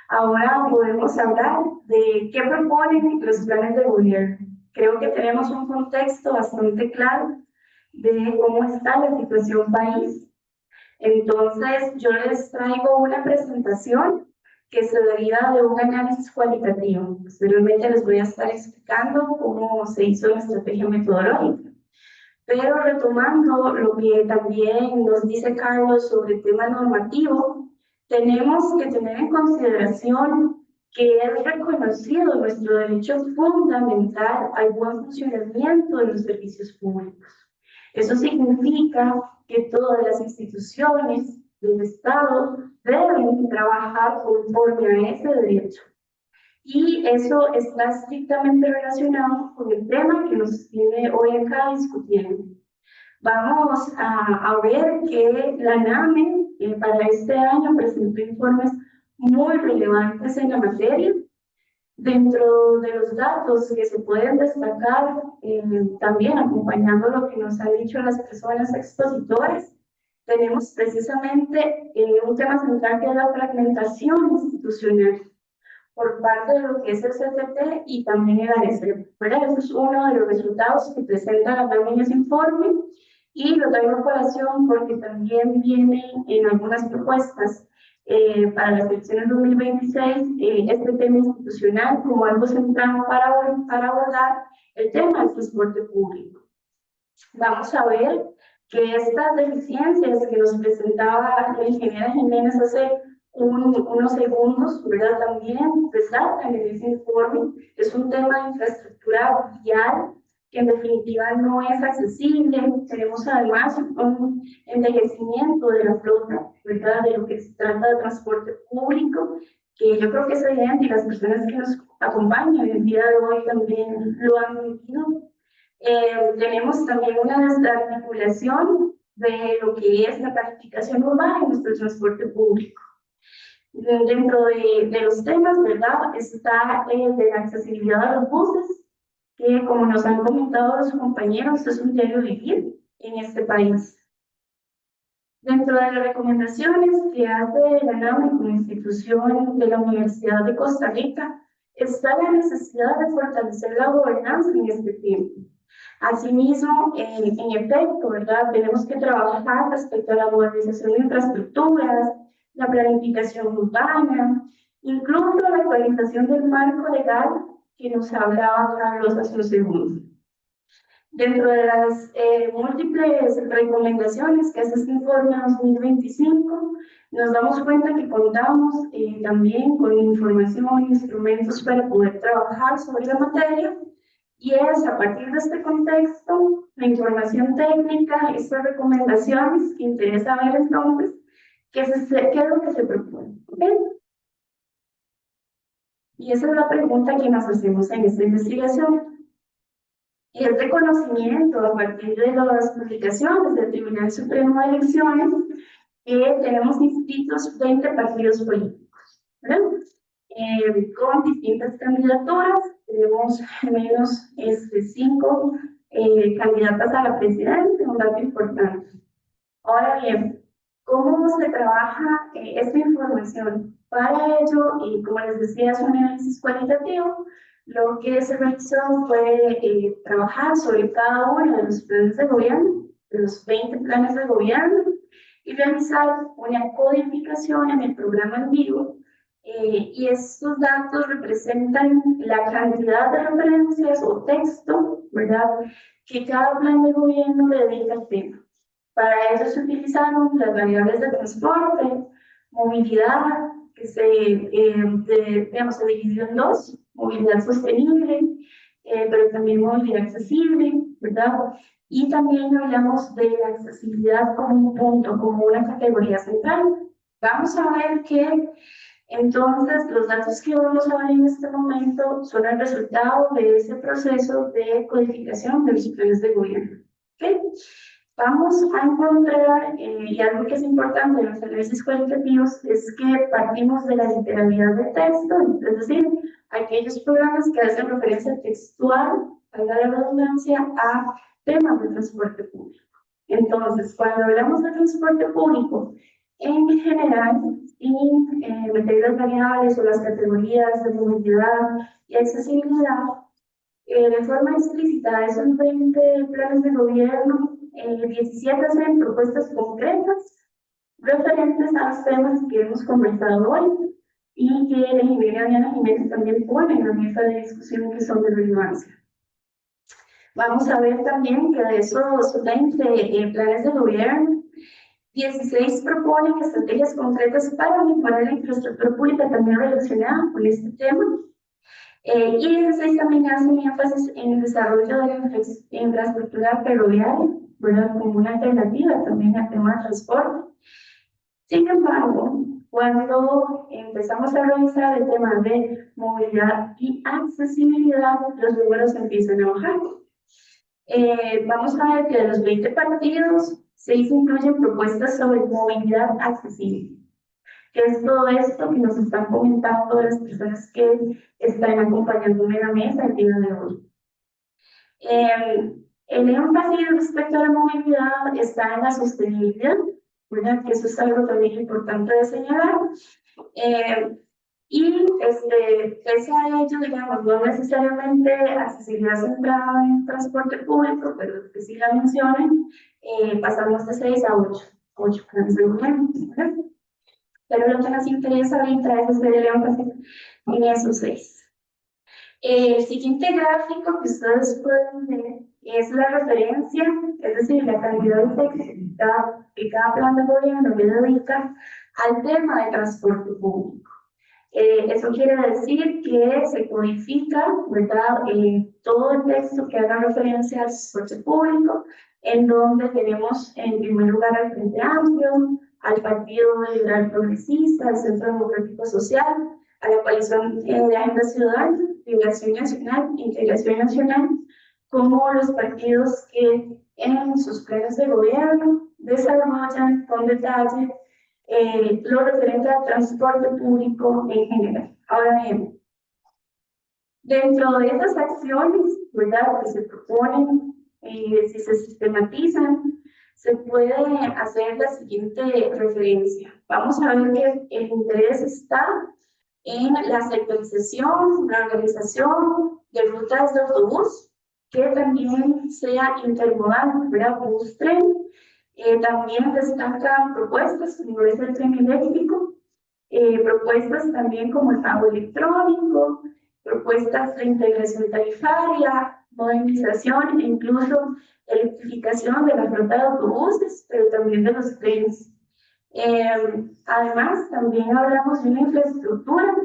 Ahora podemos hablar de qué proponen los planes de gobierno. Creo que tenemos un contexto bastante claro de cómo está la situación país. Entonces, yo les traigo una presentación que se deriva de un análisis cualitativo. Posteriormente les voy a estar explicando cómo se hizo la estrategia metodológica. Pero retomando lo que también nos dice Carlos sobre el tema normativo, tenemos que tener en consideración que es reconocido nuestro derecho fundamental al buen funcionamiento de los servicios públicos. Eso significa que todas las instituciones del Estado deben trabajar conforme a ese derecho. Y eso está estrictamente relacionado con el tema que nos tiene hoy acá discutiendo. Vamos a ver que la NAME para este año presentó informes muy relevantes en la materia. Dentro de los datos que se pueden destacar, también acompañando lo que nos han dicho las personas expositoras, tenemos precisamente un tema central que es la fragmentación institucional. por parte de lo que es el CTT y también el ANESEP, ¿verdad? Eso es uno de los resultados que presenta también ese informe, y lo traigo a colación porque también viene en algunas propuestas para las elecciones 2026 este tema institucional como algo central para abordar el tema del transporte público. Vamos a ver que estas deficiencias que nos presentaba la ingeniera Jiménez hace unos segundos, ¿verdad? También resaltan en ese informe. Es un tema de infraestructura vial que en definitiva no es accesible. Tenemos además un envejecimiento de la flota, ¿verdad? De lo que se trata de transporte público, que yo creo que es evidente y las personas que nos acompañan el día de hoy también lo han vivido. Tenemos también una desarticulación de lo que es la planificación urbana en nuestro transporte público. Dentro de los temas, ¿verdad? Está el de la accesibilidad a los buses, que como nos han comentado los compañeros, es un diario vivir en este país. Dentro de las recomendaciones que hace la NAME como institución de la Universidad de Costa Rica, está la necesidad de fortalecer la gobernanza en este tiempo. Asimismo, en efecto, ¿verdad? Tenemos que trabajar respecto a la modernización de infraestructuras, la planificación urbana, incluso la actualización del marco legal que nos hablaba Carlos hace un segundo. Dentro de las múltiples recomendaciones que hace este informe 2025, nos damos cuenta que contamos también con información e instrumentos para poder trabajar sobre la materia, y es a partir de este contexto, la información técnica, estas recomendaciones que interesa ver entonces, qué es lo que se propone. ¿Okay? Y esa es la pregunta que nos hacemos en esta investigación. El reconocimiento a partir de las publicaciones del Tribunal Supremo de Elecciones que tenemos inscritos 20 partidos políticos, ¿verdad? Con distintas candidaturas, tenemos al menos 5 candidatas a la presidencia, un dato importante. Ahora bien, ¿cómo se trabaja esta información? Para ello, y como les decía, es un análisis cualitativo. Lo que se realizó fue trabajar sobre cada uno de los planes de gobierno, de los 20 planes de gobierno, y realizar una codificación en el programa en vivo. Y estos datos representan la cantidad de referencias o texto, ¿verdad?, que cada plan de gobierno le dedica al tema. Para ello se utilizaron las variables de transporte, movilidad, que se dividió en 2, movilidad sostenible, pero también movilidad accesible, ¿verdad? Y también hablamos de la accesibilidad como un punto, como una categoría central. Vamos a ver que entonces los datos que vamos a ver en este momento son el resultado de ese proceso de codificación de los planes de gobierno. ¿Okay? Vamos a encontrar, y algo que es importante en los análisis cualitativos, es que partimos de la literalidad del texto, es decir, aquellos programas que hacen referencia textual, a la redundancia, a temas de transporte público. Entonces, cuando hablamos de transporte público, en general, sin meter las variables o las categorías de movilidad y accesibilidad, de forma explícita, esos 20 planes de gobierno, 17 hacen propuestas concretas referentes a los temas que hemos conversado hoy y que la ingeniera Diana Jiménez también pone en la mesa de discusión que son de relevancia. Vamos a ver también que de esos 20 planes de gobierno, 16 proponen estrategias concretas para mejorar la infraestructura pública también relacionada con este tema. Y 16 también hacen énfasis en el desarrollo de la infraestructura ferroviaria, ¿verdad?, como una alternativa también al tema de transporte. Sin embargo, cuando empezamos a revisar el tema de movilidad y accesibilidad, los números empiezan a bajar. Vamos a ver que de los 20 partidos, 6 incluyen propuestas sobre movilidad accesible. ¿Qué es todo esto que nos están comentando las personas que están acompañándome en la mesa el día de hoy? El énfasis respecto a la movilidad está en la sostenibilidad, ¿verdad?, que eso es algo también importante de señalar. Y pese a ello, digamos, no necesariamente accesibilidad centrada en transporte público, pero que sí la mencionen, pasamos de 6 a 8 planes de gobierno, ¿verdad? Pero lo que nos interesa ahorita es hacer el énfasis en esos 6. El siguiente gráfico que ustedes pueden ver es la referencia, es decir, la cantidad de texto que cada plan de gobierno le dedica al tema de transporte público. Eso quiere decir que se codifica, ¿verdad? Todo el texto que haga referencia al transporte público, en donde tenemos en primer lugar al Frente Amplio, al Partido Liberal Progresista, al Centro Democrático Social, a la Coalición de Agenda Ciudadana, Liberación Nacional, Integración Nacional, como los partidos que en sus planes de gobierno desarrollan con detalle lo referente al transporte público en general. Ahora bien, dentro de esas acciones, ¿verdad?, que se proponen, si se sistematizan, se puede hacer la siguiente referencia. Vamos a ver que el interés está en la sectorización, la organización de rutas de autobús, que también sea intermodal, ¿verdad?, bus-tren. También destacan propuestas como es el tren eléctrico, propuestas también como el pago electrónico, propuestas de integración tarifaria, modernización e incluso electrificación de la flota de autobuses, pero también de los trenes. Además, también hablamos de una infraestructura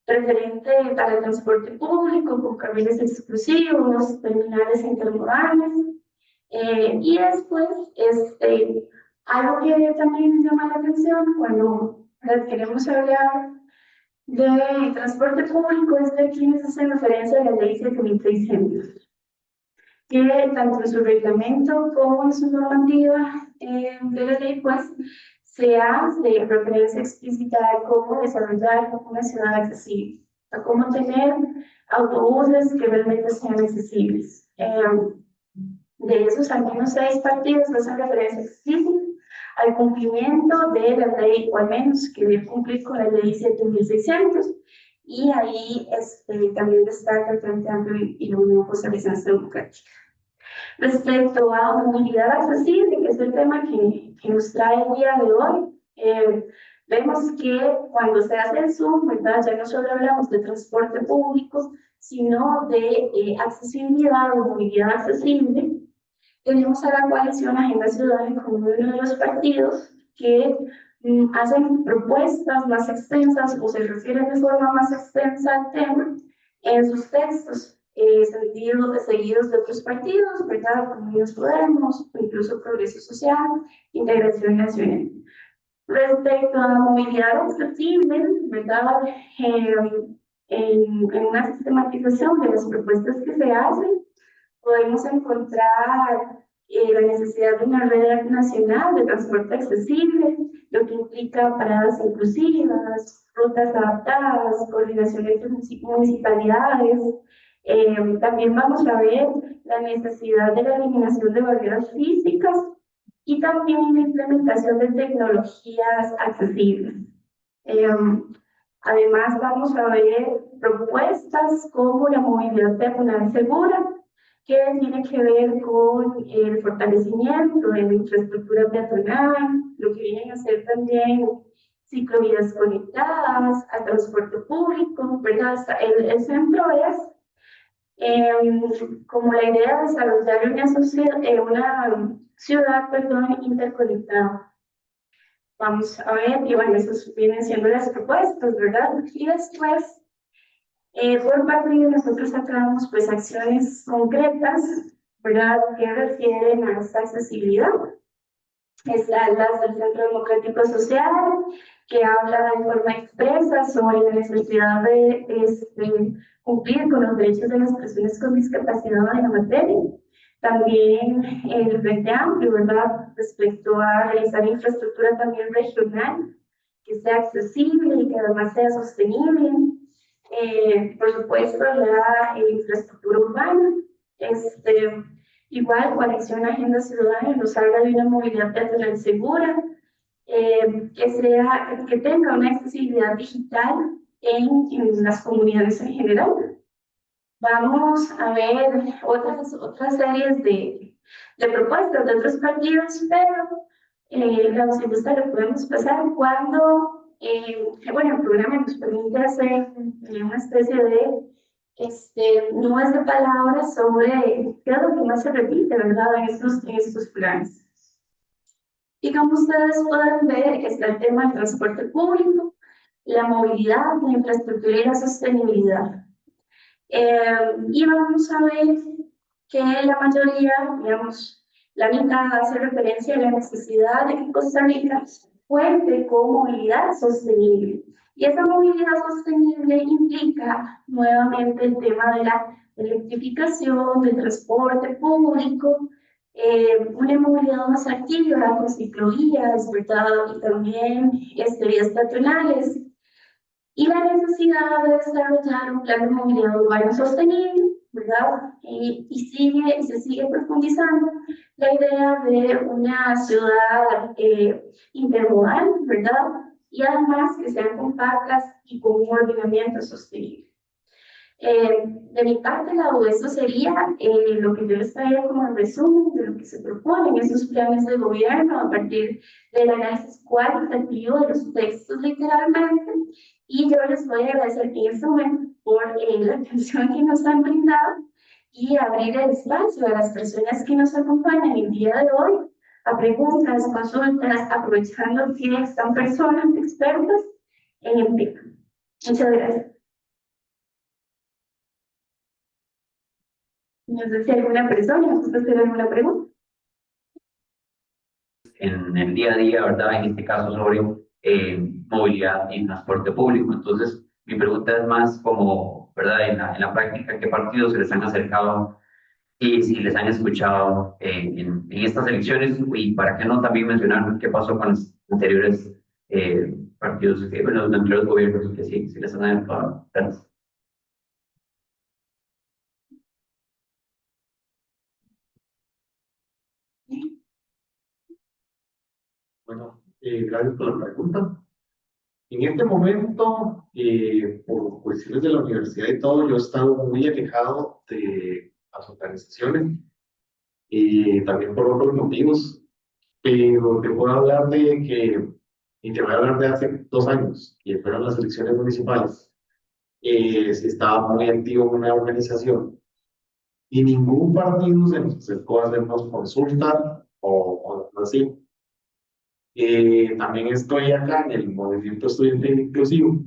referente para el transporte público, con carriles exclusivos, terminales intermodales. Y después, algo que también llama la atención cuando queremos hablar de transporte público es de quienes hacen referencia a la ley 7600, que tanto en su reglamento como en su normativa de la ley, pues, se hace referencia explícita a cómo desarrollar una ciudad accesible, a cómo tener autobuses que realmente sean accesibles. De esos, al menos 6 partidos hacen referencia explícita al cumplimiento de la ley, o al menos que debe cumplir con la ley 7600, y ahí también destaca el Frente Amplio y la Unión por Alianza Democrática. Respecto a movilidad accesible, que es el tema que nos trae el día de hoy, vemos que cuando se hace el Zoom, ¿verdad?, ya no solo hablamos de transporte público, sino de accesibilidad o movilidad accesible. Tenemos a la coalición Agenda Ciudadana como uno de los partidos que hacen propuestas más extensas o se refieren de forma más extensa al tema en sus textos, seguidos de otros partidos, ¿verdad?, como Unidos Podemos, incluso Progreso Social, Integración Nacional. Respecto a la movilidad accesible, ¿verdad?, en una sistematización de las propuestas que se hacen, podemos encontrar la necesidad de una red nacional de transporte accesible, lo que implica paradas inclusivas, rutas adaptadas, coordinación entre municipalidades. También vamos a ver la necesidad de la eliminación de barreras físicas y también la implementación de tecnologías accesibles. Además, vamos a ver propuestas como la movilidad peatonal segura, que tiene que ver con el fortalecimiento de la infraestructura peatonal, lo que vienen a ser también ciclovías conectadas, al transporte público, ¿verdad? El centro es como la idea de desarrollar una ciudad interconectada. Vamos a ver, y bueno, esas vienen siendo las propuestas, ¿verdad? Y después, por parte de nosotros sacamos pues acciones concretas, ¿verdad?, que refieren a esta accesibilidad. Están las del Centro Democrático Social, que habla de forma expresa sobre la necesidad de cumplir con los derechos de las personas con discapacidad en la materia. También el Frente Amplio, ¿verdad?, respecto a realizar infraestructura también regional, que sea accesible y que además sea sostenible. Por supuesto, la infraestructura urbana. Igual, Coalición Agenda Ciudadana nos habla de una movilidad peatonal segura, que tenga una accesibilidad digital en las comunidades en general. Vamos a ver otras series de propuestas de otros partidos, pero si gusta lo podemos pasar cuando, bueno, el programa nos permite hacer una especie de nubes de palabras sobre qué es lo que más se repite, ¿verdad?, en estos planes. Y como ustedes pueden ver, está el tema del transporte público, la movilidad, la infraestructura y la sostenibilidad. Y vamos a ver que la mayoría, digamos, la mitad hace referencia a la necesidad de que Costa Rica cuente con movilidad sostenible. Y esa movilidad sostenible implica nuevamente el tema de la electrificación, del transporte público, una movilidad más activa con ciclovías, ¿verdad? Y también vías peatonales. Y la necesidad de desarrollar un plan de movilidad urbana sostenible, ¿verdad? Y se sigue profundizando la idea de una ciudad intermodal, ¿verdad? Y además que sean compactas y con un ordenamiento sostenible. De mi parte, eso sería lo que yo les traía como el resumen de lo que se propone en esos planes de gobierno a partir del análisis cualitativo de los textos literalmente. Y yo les voy a agradecer en este momento por la atención que nos han brindado y abrir el espacio a las personas que nos acompañan el día de hoy a preguntas, consultas, aprovechando que están personas expertas en el tema. Muchas gracias. No sé si alguna persona nos puede hacer alguna pregunta. En el día a día, ¿verdad? En este caso sobre movilidad y transporte público. Entonces, mi pregunta es más como, ¿verdad? En la práctica, ¿qué partidos se les han acercado y si les han escuchado en estas elecciones? Y para qué no también mencionar qué pasó con los anteriores partidos, bueno, los anteriores gobiernos que sí les han acercado. Gracias. Bueno, gracias por la pregunta. En este momento, por cuestiones de la universidad y todo, yo he estado muy alejado de las organizaciones y también por otros motivos, pero te puedo hablar y te voy a hablar de hace 2 años, que fueron las elecciones municipales. Se estaba muy activo en una organización y ningún partido se nos acercó a hacernos consulta o algo así. También estoy acá en el movimiento estudiantil inclusivo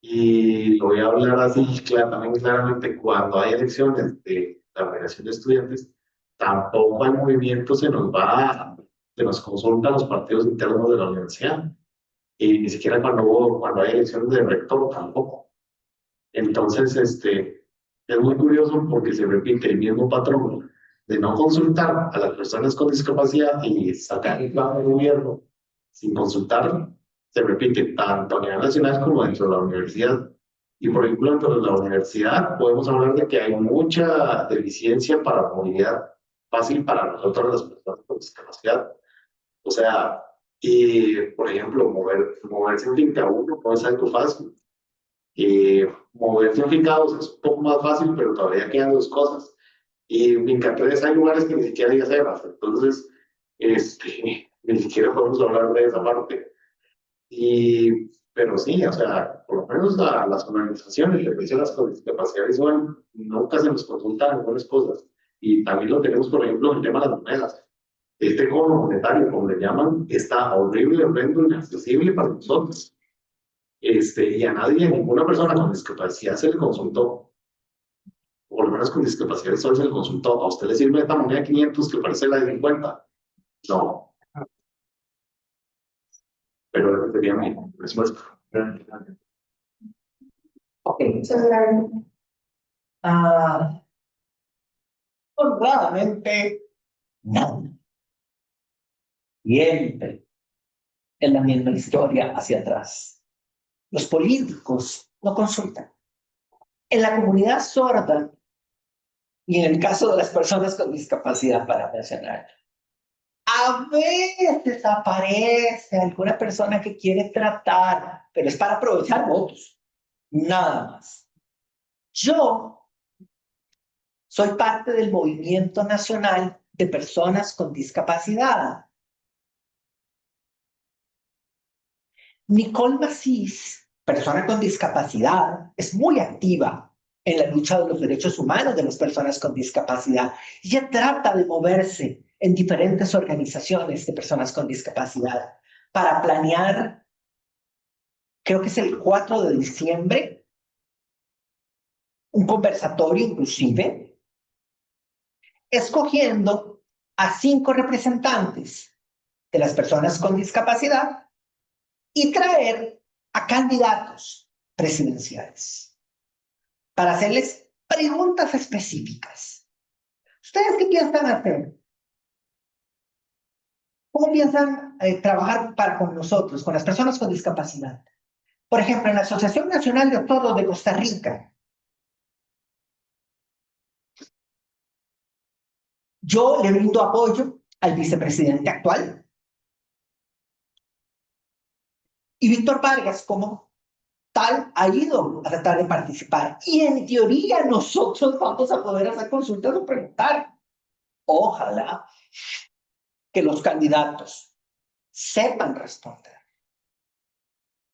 y lo voy a hablar así también claramente. Cuando hay elecciones de la Federación de Estudiantes, tampoco al movimiento se nos consultan los partidos internos de la universidad, y ni siquiera cuando hay elecciones de rector tampoco. Entonces, es muy curioso porque se repite el mismo patrón de no consultar a las personas con discapacidad y sacar el plan de gobierno sin consultar. Se repite tanto a nivel nacional como dentro de la universidad. Y por ejemplo, dentro de la universidad podemos hablar de que hay mucha deficiencia para la movilidad fácil para nosotros las personas con discapacidad. O sea, y por ejemplo, moverse en finca 1 no es algo fácil. Moverse en finca 2 es un poco más fácil, pero todavía quedan 2 cosas. Y en finca 3 hay lugares que ni siquiera hay aceras. Entonces, ni siquiera podemos hablar de esa parte. Pero sí, o sea, por lo menos a las organizaciones de personas con discapacidad visual nunca se nos consultan algunas cosas. Y también lo tenemos, por ejemplo, en el tema de las monedas. Este cono monetario, como le llaman, está horrible, horrendo, inaccesible para nosotros. Y a nadie, a ninguna persona con discapacidad se le consultó. Por lo menos con discapacidad visual se le consultó. ¿A usted le sirve esta moneda de 500 que parece la de 50? No. Pero sería mi respuesta. Ok, muchas gracias. Honradamente, nada. Siempre es la misma historia hacia atrás. Los políticos no consultan. En la comunidad sorda y en el caso de las personas con discapacidad, para mencionar, a veces aparece alguna persona que quiere tratar, pero es para aprovechar votos. nada más. Yo soy parte del Movimiento Nacional de Personas con Discapacidad. Nicole Massís, persona con discapacidad, es muy activa en la lucha de los derechos humanos de las personas con discapacidad. Ella trata de moverse en diferentes organizaciones de personas con discapacidad para planear, creo que es el 4 de diciembre, un conversatorio inclusive, escogiendo a 5 representantes de las personas con discapacidad y traer a candidatos presidenciales para hacerles preguntas específicas. ¿Ustedes qué piensan hacer? ¿Cómo piensan trabajar con nosotros, con las personas con discapacidad? Por ejemplo, en la Asociación Nacional de Toros de Costa Rica, yo le brindo apoyo al vicepresidente actual y Víctor Vargas, como tal, ha ido a tratar de participar. Y en teoría nosotros vamos a poder hacer consultas o preguntar. Ojalá que los candidatos sepan responder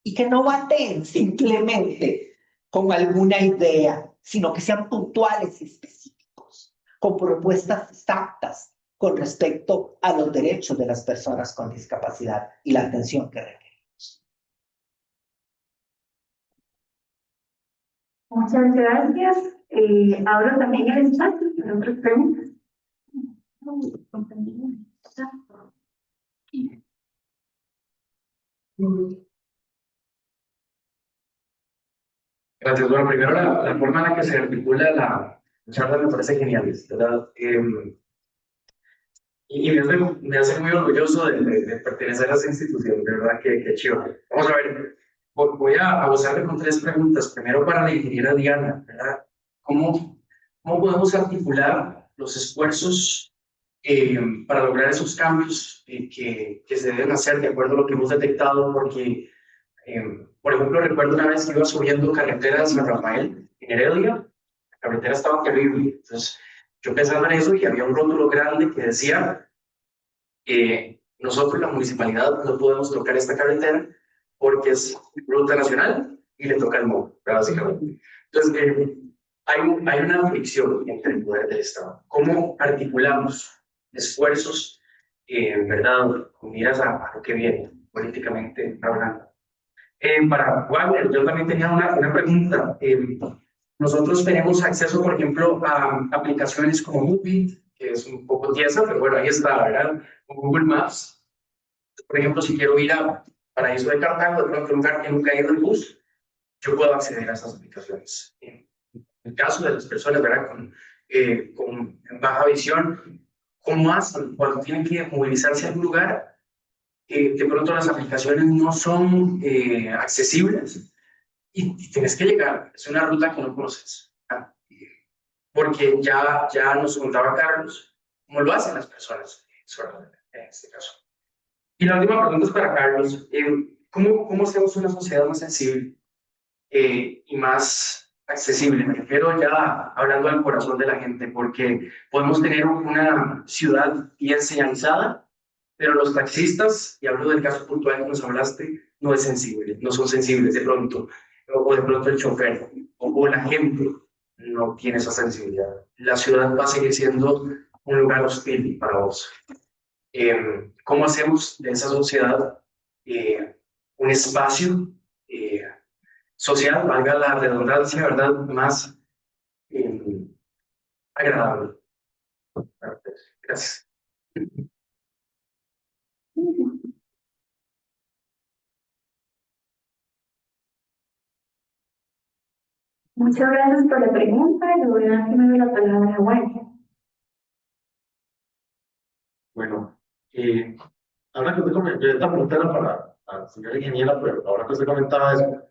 y que no baten simplemente con alguna idea, sino que sean puntuales y específicos, con propuestas exactas con respecto a los derechos de las personas con discapacidad y la atención que requerimos. Muchas gracias. Ahora también el espacio para otras preguntas. Gracias. Bueno, primero la forma en la que se articula la charla me parece genial, ¿verdad? Y me hace muy orgulloso de pertenecer a esa institución, de verdad que chido. Vamos a ver, voy a abusarle con 3 preguntas. Primero para la ingeniera Diana, ¿verdad? ¿Cómo podemos articular los esfuerzos para lograr esos cambios que se deben hacer de acuerdo a lo que hemos detectado? Porque, por ejemplo, recuerdo una vez que iba subiendo carretera a San Rafael, en Heredia, la carretera estaba terrible. Entonces, yo pensaba en eso y había un rótulo grande que decía nosotros, la municipalidad, no podemos tocar esta carretera porque es ruta nacional y le toca al MOB, básicamente. Entonces, hay una fricción entre el poder del Estado. ¿Cómo articulamos esfuerzos, verdad, con miras a lo que viene, políticamente hablando? Para Wagner, yo también tenía una pregunta. Nosotros tenemos acceso, por ejemplo, a aplicaciones como Movit, que es un poco tiesa, pero bueno, ahí está, ¿verdad? Con Google Maps. Por ejemplo, si quiero ir a Paraíso de Cartago, de pronto un lugar que nunca he ido en bus, yo puedo acceder a esas aplicaciones. En el caso de las personas, ¿verdad? Con baja visión, ¿cómo hacen cuando tienen que movilizarse a algún lugar? De pronto las aplicaciones no son accesibles y tienes que llegar. Es una ruta que no conoces. ¿Ah? Porque ya nos contaba Carlos cómo lo hacen las personas en este caso. Y la última pregunta es para Carlos. ¿Cómo hacemos una sociedad más sensible y más accesible? Me refiero ya hablando al corazón de la gente, porque podemos tener una ciudad bien señalizada, pero los taxistas, y hablo del caso puntual que nos hablaste, no es sensible, no son sensibles de pronto, o de pronto el chofer, o la gente no tiene esa sensibilidad. La ciudad va a seguir siendo un lugar hostil para vos. ¿Cómo hacemos de esa sociedad un espacio social, valga la redundancia, ¿verdad?, más agradable? Gracias. Muchas gracias por la pregunta. Le voy a dar primero la palabra a Wagner. Bueno, ahora que usted comentó, esta pregunta era para la señora ingeniera, pero ahora que usted comentaba eso,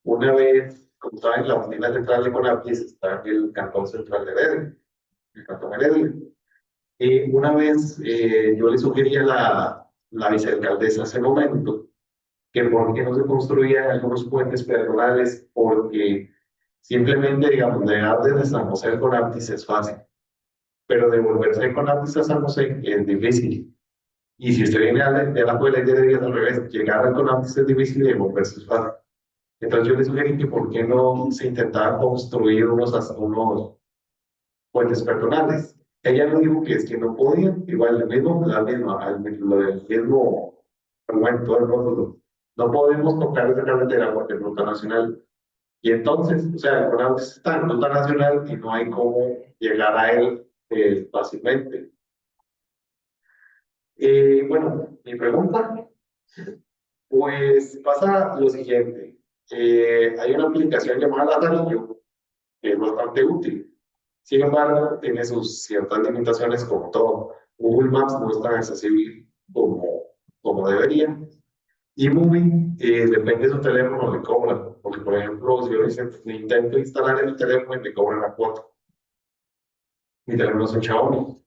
una vez, como estaba en la oficina central de CONAPIS, está en el cantón central de Heredia, el cantón Heredia. Una vez yo le sugerí a la vicealcaldesa en ese momento que por qué no se construían algunos puentes peatonales, porque simplemente, digamos, dejar de San José al Conaptis es fácil, pero devolverse de Conaptis a San José es difícil. Y si usted viene de la escuela y tiene días al revés, llegar al Conaptis es difícil y devolverse es fácil. Entonces yo le sugerí que por qué no se intentaba construir unos puentes peatonales. Ella me dijo que es que no podían, igual lo del mismo argumento del rótulo. No podemos tocar esa carretera porque es ruta nacional. Y entonces, o sea, el Conaptis está en ruta nacional y no hay cómo llegar a él fácilmente. Bueno, mi pregunta, pues pasa lo siguiente. Hay una aplicación llamada Lazarillo que es bastante útil. Sin embargo, tiene sus ciertas limitaciones como todo. Google Maps no es tan accesible como debería. Y Moving, depende de su teléfono, le cobran. Porque, por ejemplo, si yo intento instalar el teléfono y me cobran la cuota. Mi teléfono es un Xiaomi.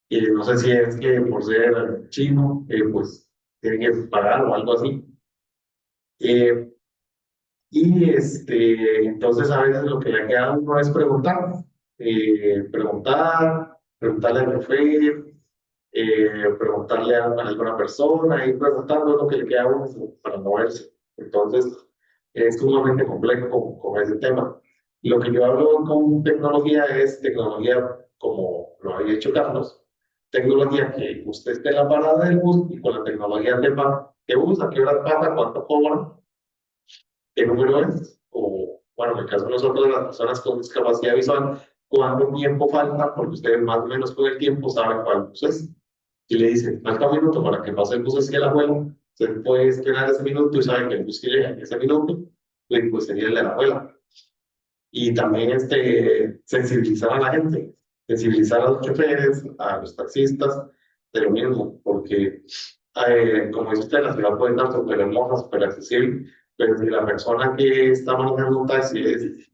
Y no sé si es que por ser chino, pues tienen que pagar o algo así. Eh, entonces a veces lo que le queda a uno es preguntar. Preguntarle al chofer, preguntarle a alguna persona, ir preguntando lo que le queda a uno para moverse. Entonces, es sumamente complejo con ese tema. Lo que yo hablo con tecnología es tecnología, como lo había hecho Carlos, tecnología que usted esté en la parada del bus y con la tecnología sepa qué bus, a qué hora pasa, cuánto cobra, qué número es, o bueno, en el caso de nosotros, las personas con discapacidad visual, cuánto tiempo falta, porque ustedes más o menos con el tiempo saben cuál bus es. Y le dicen, falta un minuto para que pase el bus hacia el abuelo, se puede esperar ese minuto y saben que el bus que llega en ese minuto, pues sería el de la abuela. Y también sensibilizar a la gente, sensibilizar a los choferes, a los taxistas, de lo mismo, porque como dice usted, la ciudad puede estar súper hermosa, súper accesible, pero si la persona que está manejando un taxi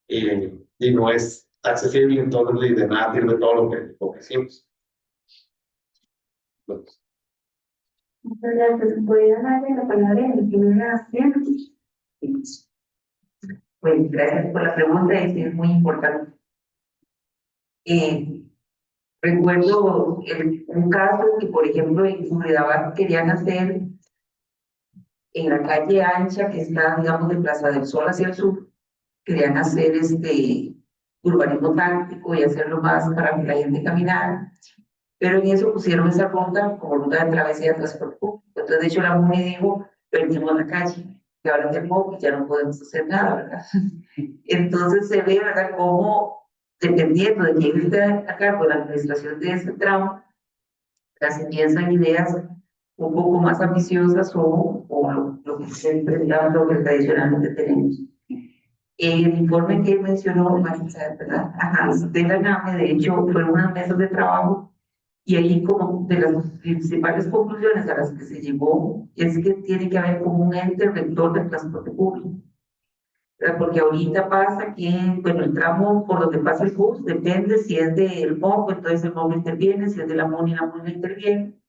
y no es accesible, entonces de nada sirve todo lo que hicimos. Bueno. Muchas gracias. ¿Podría darle la palabra en la primera sesión? Pues gracias por la pregunta, es muy importante. Recuerdo un caso que, por ejemplo, en Curridabat querían hacer en la calle ancha que está, digamos, de Plaza del Sol hacia el sur, querían hacer urbanismo táctico y hacerlo más para que la gente caminara, pero en eso pusieron esa ruta como ruta de travesía de transporte público. Entonces, de hecho, la MUNI dijo, perdimos la calle, que ahora es poco y ya no podemos hacer nada, ¿verdad? Entonces se ve, ¿verdad?, cómo, dependiendo de quién esté acá con la administración de ese tramo, se piensan ideas un poco más ambiciosas o lo que siempre, lo que tradicionalmente tenemos. El informe que mencionó Marisa, ¿verdad? Ajá, de la NAME, de hecho, fueron unas mesas de trabajo y ahí como de las principales conclusiones a las que se llegó es que tiene que haber como un ente rector del transporte público. Porque ahorita pasa que, bueno, el tramo por donde pasa el bus depende si es del MOB, entonces el MOB interviene, si es de la MUNI interviene,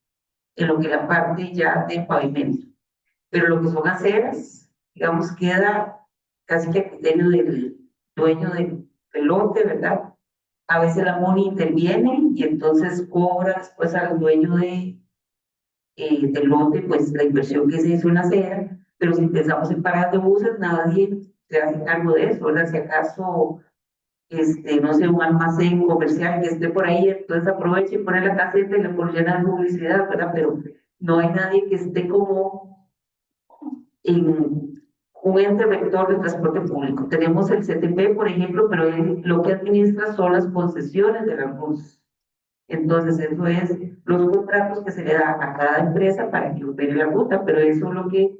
en lo que la parte ya de pavimento. Pero lo que son aceras, digamos, queda casi que a criterio del dueño del lote, ¿verdad? A veces la MUNI interviene y entonces cobra después al dueño del lote, pues la inversión que se hizo en la acera, pero si pensamos en paradas de buses, nadie se hace cargo de eso, ¿verdad? Si acaso, no sé, un almacén comercial que esté por ahí, entonces aproveche y pone la caseta y le pone llena de publicidad, ¿verdad? Pero no hay nadie que esté como en un ente rector de transporte público. Tenemos el CTP, por ejemplo, pero él lo que administra son las concesiones de las buses. Entonces, eso es los contratos que se le da a cada empresa para que opere la ruta, pero eso lo que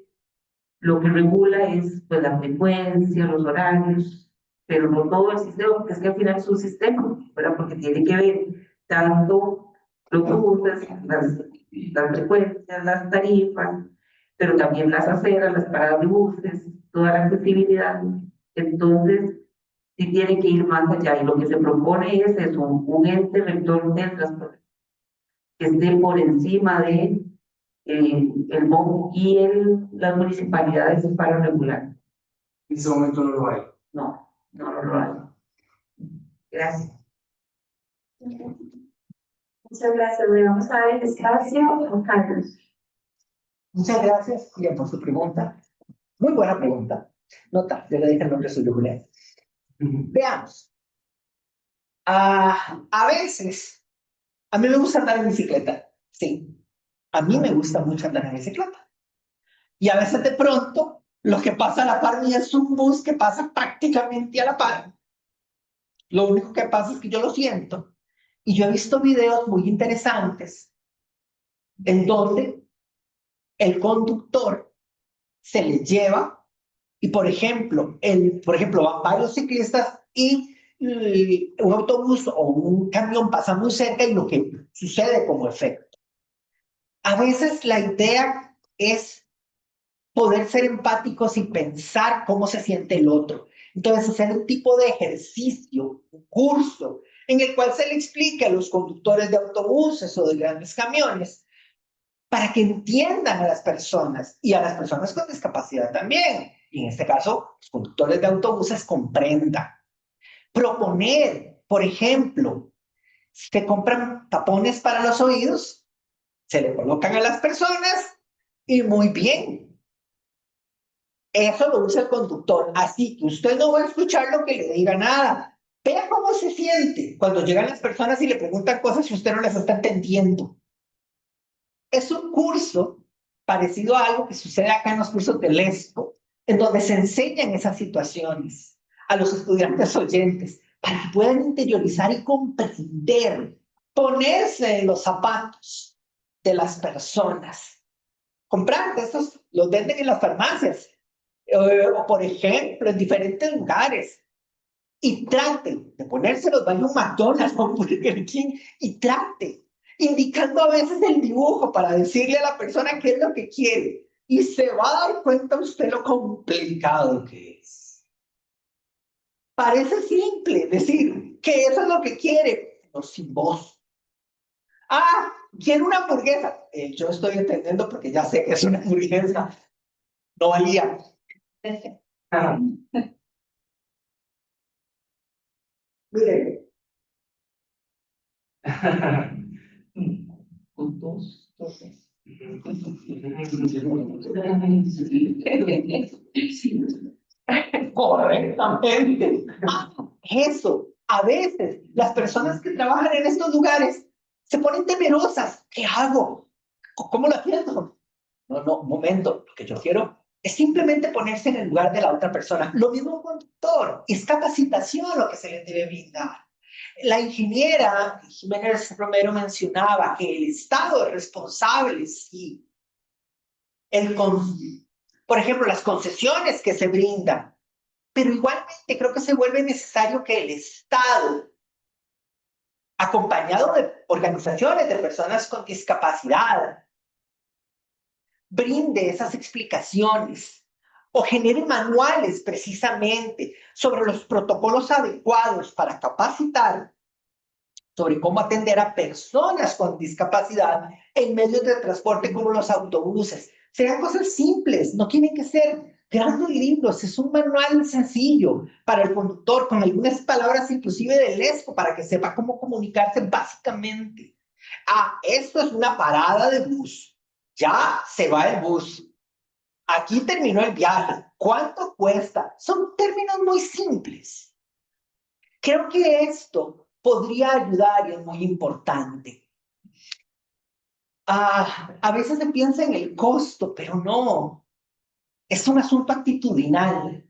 regula es pues, la frecuencia, los horarios, pero no todo el sistema, porque es que al final es un sistema, ¿verdad? Porque tiene que ver tanto los buses, las frecuencias, las tarifas, pero también las aceras, las paradas de buses, toda la accesibilidad. Entonces, sí tiene que ir más allá, y lo que se propone es eso, un ente rector del transporte que esté por encima de el MOU y las municipalidades para regular. En ese momento no lo hay. No, no lo hay. Gracias. Muchas gracias. Le vamos a dar el espacio a Carlos. Muchas gracias, Julián, por su pregunta. Muy buena pregunta. Nota, yo le dije el nombre suyo, Julián. Veamos. A veces, a mí me gusta andar en bicicleta. Sí, a mí me gusta mucho andar en bicicleta. Y a veces de pronto, lo que pasa a la par mía es un bus que pasa prácticamente a la par. Lo único que pasa es que yo lo siento. Y yo he visto videos muy interesantes en donde el conductor se le lleva y, por ejemplo, van varios ciclistas y un autobús o un camión pasa muy cerca y lo que sucede como efecto. A veces la idea es poder ser empáticos y pensar cómo se siente el otro. Entonces, hacer un tipo de ejercicio, un curso, en el cual se le explique a los conductores de autobuses o de grandes camiones para que entiendan a las personas y a las personas con discapacidad también. Y en este caso, los conductores de autobuses comprendan. Proponer, por ejemplo, se compran tapones para los oídos, se le colocan a las personas y muy bien. Eso lo usa el conductor, así que usted no va a escuchar lo que le diga nada. Vea cómo se siente cuando llegan las personas y le preguntan cosas y usted no las está entendiendo. Es un curso parecido a algo que sucede acá en los cursos del ESCO, en donde se enseñan esas situaciones a los estudiantes oyentes para que puedan interiorizar y comprender, ponerse en los zapatos de las personas. Comprar estos, los venden en las farmacias, o por ejemplo, en diferentes lugares. Y traten de ponérselos, vaya un McDonald's o un Burger King y trate, indicando a veces el dibujo para decirle a la persona qué es lo que quiere. Y se va a dar cuenta usted lo complicado que es. Parece simple decir que eso es lo que quiere, pero sin voz. Ah, quiero una hamburguesa. Yo estoy entendiendo porque ya sé que es una hamburguesa. No valía. Mire, con dos torres. Correctamente. Eso. A veces las personas que trabajan en estos lugares se ponen temerosas. ¿Qué hago? ¿Cómo lo atiendo? No, un momento. Lo que yo quiero es simplemente ponerse en el lugar de la otra persona. Lo mismo un conductor. Es capacitación lo que se les debe brindar. La ingeniera Jiménez Romero mencionaba que el Estado es responsable, sí. Por ejemplo, las concesiones que se brindan, pero igualmente creo que se vuelve necesario que el Estado, acompañado de organizaciones de personas con discapacidad, brinde esas explicaciones o genere manuales precisamente sobre los protocolos adecuados para capacitar sobre cómo atender a personas con discapacidad en medios de transporte como los autobuses. Sean cosas simples, no tienen que ser grandes libros, es un manual sencillo para el conductor con algunas palabras inclusive del ESCO para que sepa cómo comunicarse básicamente. Ah, esto es una parada de bus. Ya se va el bus. Aquí terminó el viaje. ¿Cuánto cuesta? Son términos muy simples. Creo que esto podría ayudar y es muy importante. A veces se piensa en el costo, pero no. Es un asunto actitudinal.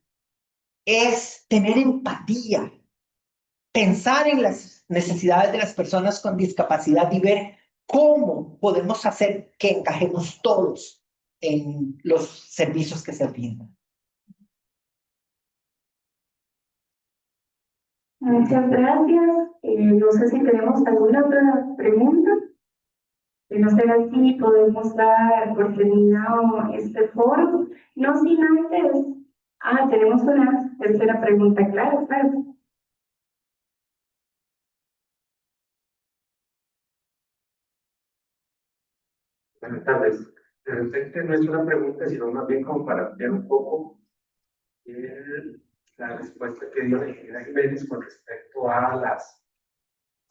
Es tener empatía, pensar en las necesidades de las personas con discapacidad y ver cómo podemos hacer que encajemos todos en los servicios que se brindan. Muchas gracias. No sé si tenemos alguna otra pregunta. De no ser así, podemos dar por terminado este foro. No sin antes. Tenemos una tercera pregunta, claro, claro. Buenas tardes. de repente no es una pregunta, sino más bien como para ver un poco la respuesta que dio la ingeniera Jiménez con respecto a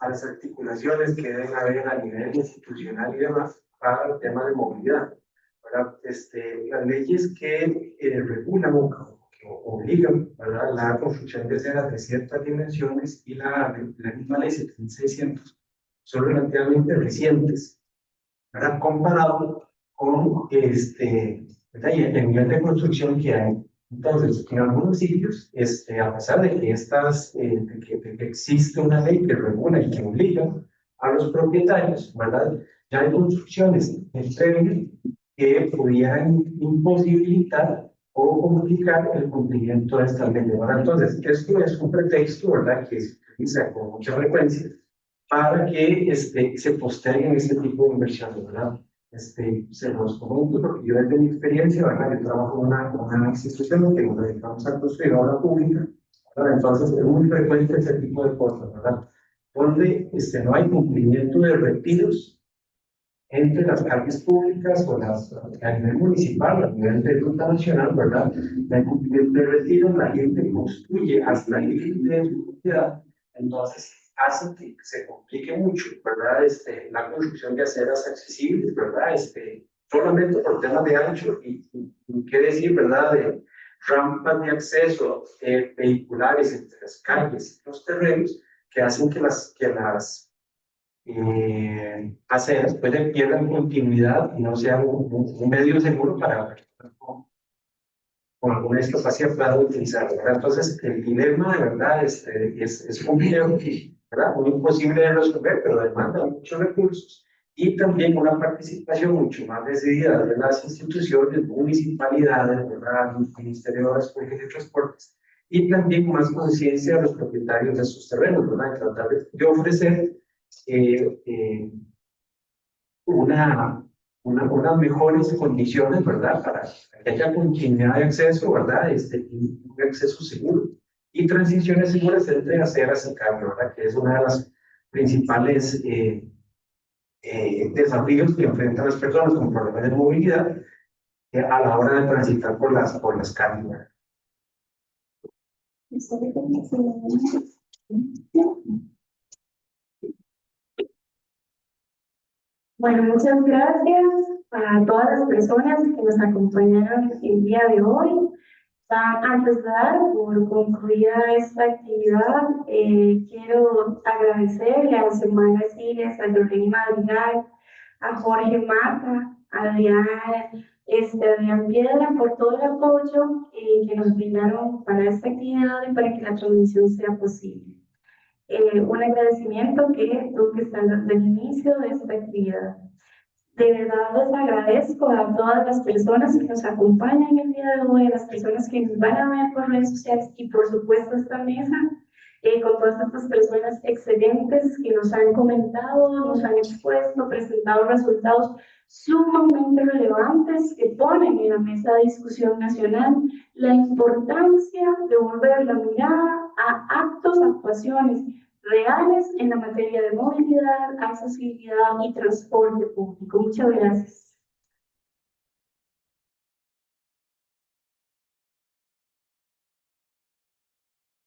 las articulaciones que deben haber a nivel institucional y demás para el tema de movilidad. Ahora, las leyes que regulan o que obligan, ¿verdad?, la construcción de aceras de ciertas dimensiones y la misma ley 7600 son relativamente recientes, ¿verdad?, comparado con ¿verdad?, y el nivel de construcción que hay. Entonces, en algunos sitios, a pesar de que de que existe una ley que regula y que obliga a los propietarios, ¿verdad?, ya hay construcciones en términos que pudieran imposibilitar o complicar el cumplimiento de esta ley. ¿Verdad? Entonces, esto es un pretexto, ¿verdad?, que se utiliza con mucha frecuencia para que se posterguen este tipo de inversiones, ¿verdad? Se los comento porque yo desde mi experiencia, ¿verdad?, yo trabajo en una institución que nos dedicamos a construir obra pública, ¿verdad? Entonces es muy frecuente ese tipo de cosas, ¿verdad?, donde no hay cumplimiento de retiros entre las calles públicas o a nivel municipal, a nivel de ruta nacional, ¿verdad? No hay cumplimiento de retiros, la gente construye hasta el límite de su propiedad, entonces hace que se complique mucho, ¿verdad? La construcción de aceras accesibles, ¿verdad? Solamente por temas de ancho y qué decir, ¿verdad?, de rampas de acceso vehiculares entre las calles y los terrenos que hacen que las aceras pues pierdan continuidad y no sean un medio seguro para con alguna discapacidad puedan utilizarlo, ¿verdad? Entonces, el dilema de verdad es complejo, ¿verdad?, muy imposible de resolver, pero demanda muchos recursos y también una participación mucho más decidida de las instituciones, municipalidades, ¿verdad?, el Ministerio de Obras Públicas y Transportes, y también más conciencia de los propietarios de sus terrenos, ¿verdad?, y tratar de ofrecer unas mejores condiciones, ¿verdad?, para que haya continuidad de acceso, ¿verdad?, y un acceso seguro y transiciones seguras entre aceras y cambio, ¿verdad?, que es una de las principales desafíos que enfrentan las personas con problemas de movilidad a la hora de transitar por las calles, ¿verdad? Bueno, muchas gracias a todas las personas que nos acompañaron el día de hoy. Antes de dar por concluida esta actividad, quiero agradecerle a Xiomara Siles, a Lorraine Madrigal, a Jorge Mata, a Adrián Piedra por todo el apoyo que nos brindaron para esta actividad y para que la transmisión sea posible. Un agradecimiento que tuvo que estar desde el inicio de esta actividad. De verdad les agradezco a todas las personas que nos acompañan el día de hoy, a las personas que nos van a ver por redes sociales y por supuesto esta mesa, con todas estas personas excelentes que nos han comentado, nos han expuesto, presentado resultados sumamente relevantes que ponen en la mesa de discusión nacional la importancia de volver la mirada a actuaciones reales en la materia de movilidad, accesibilidad y transporte público. Muchas gracias.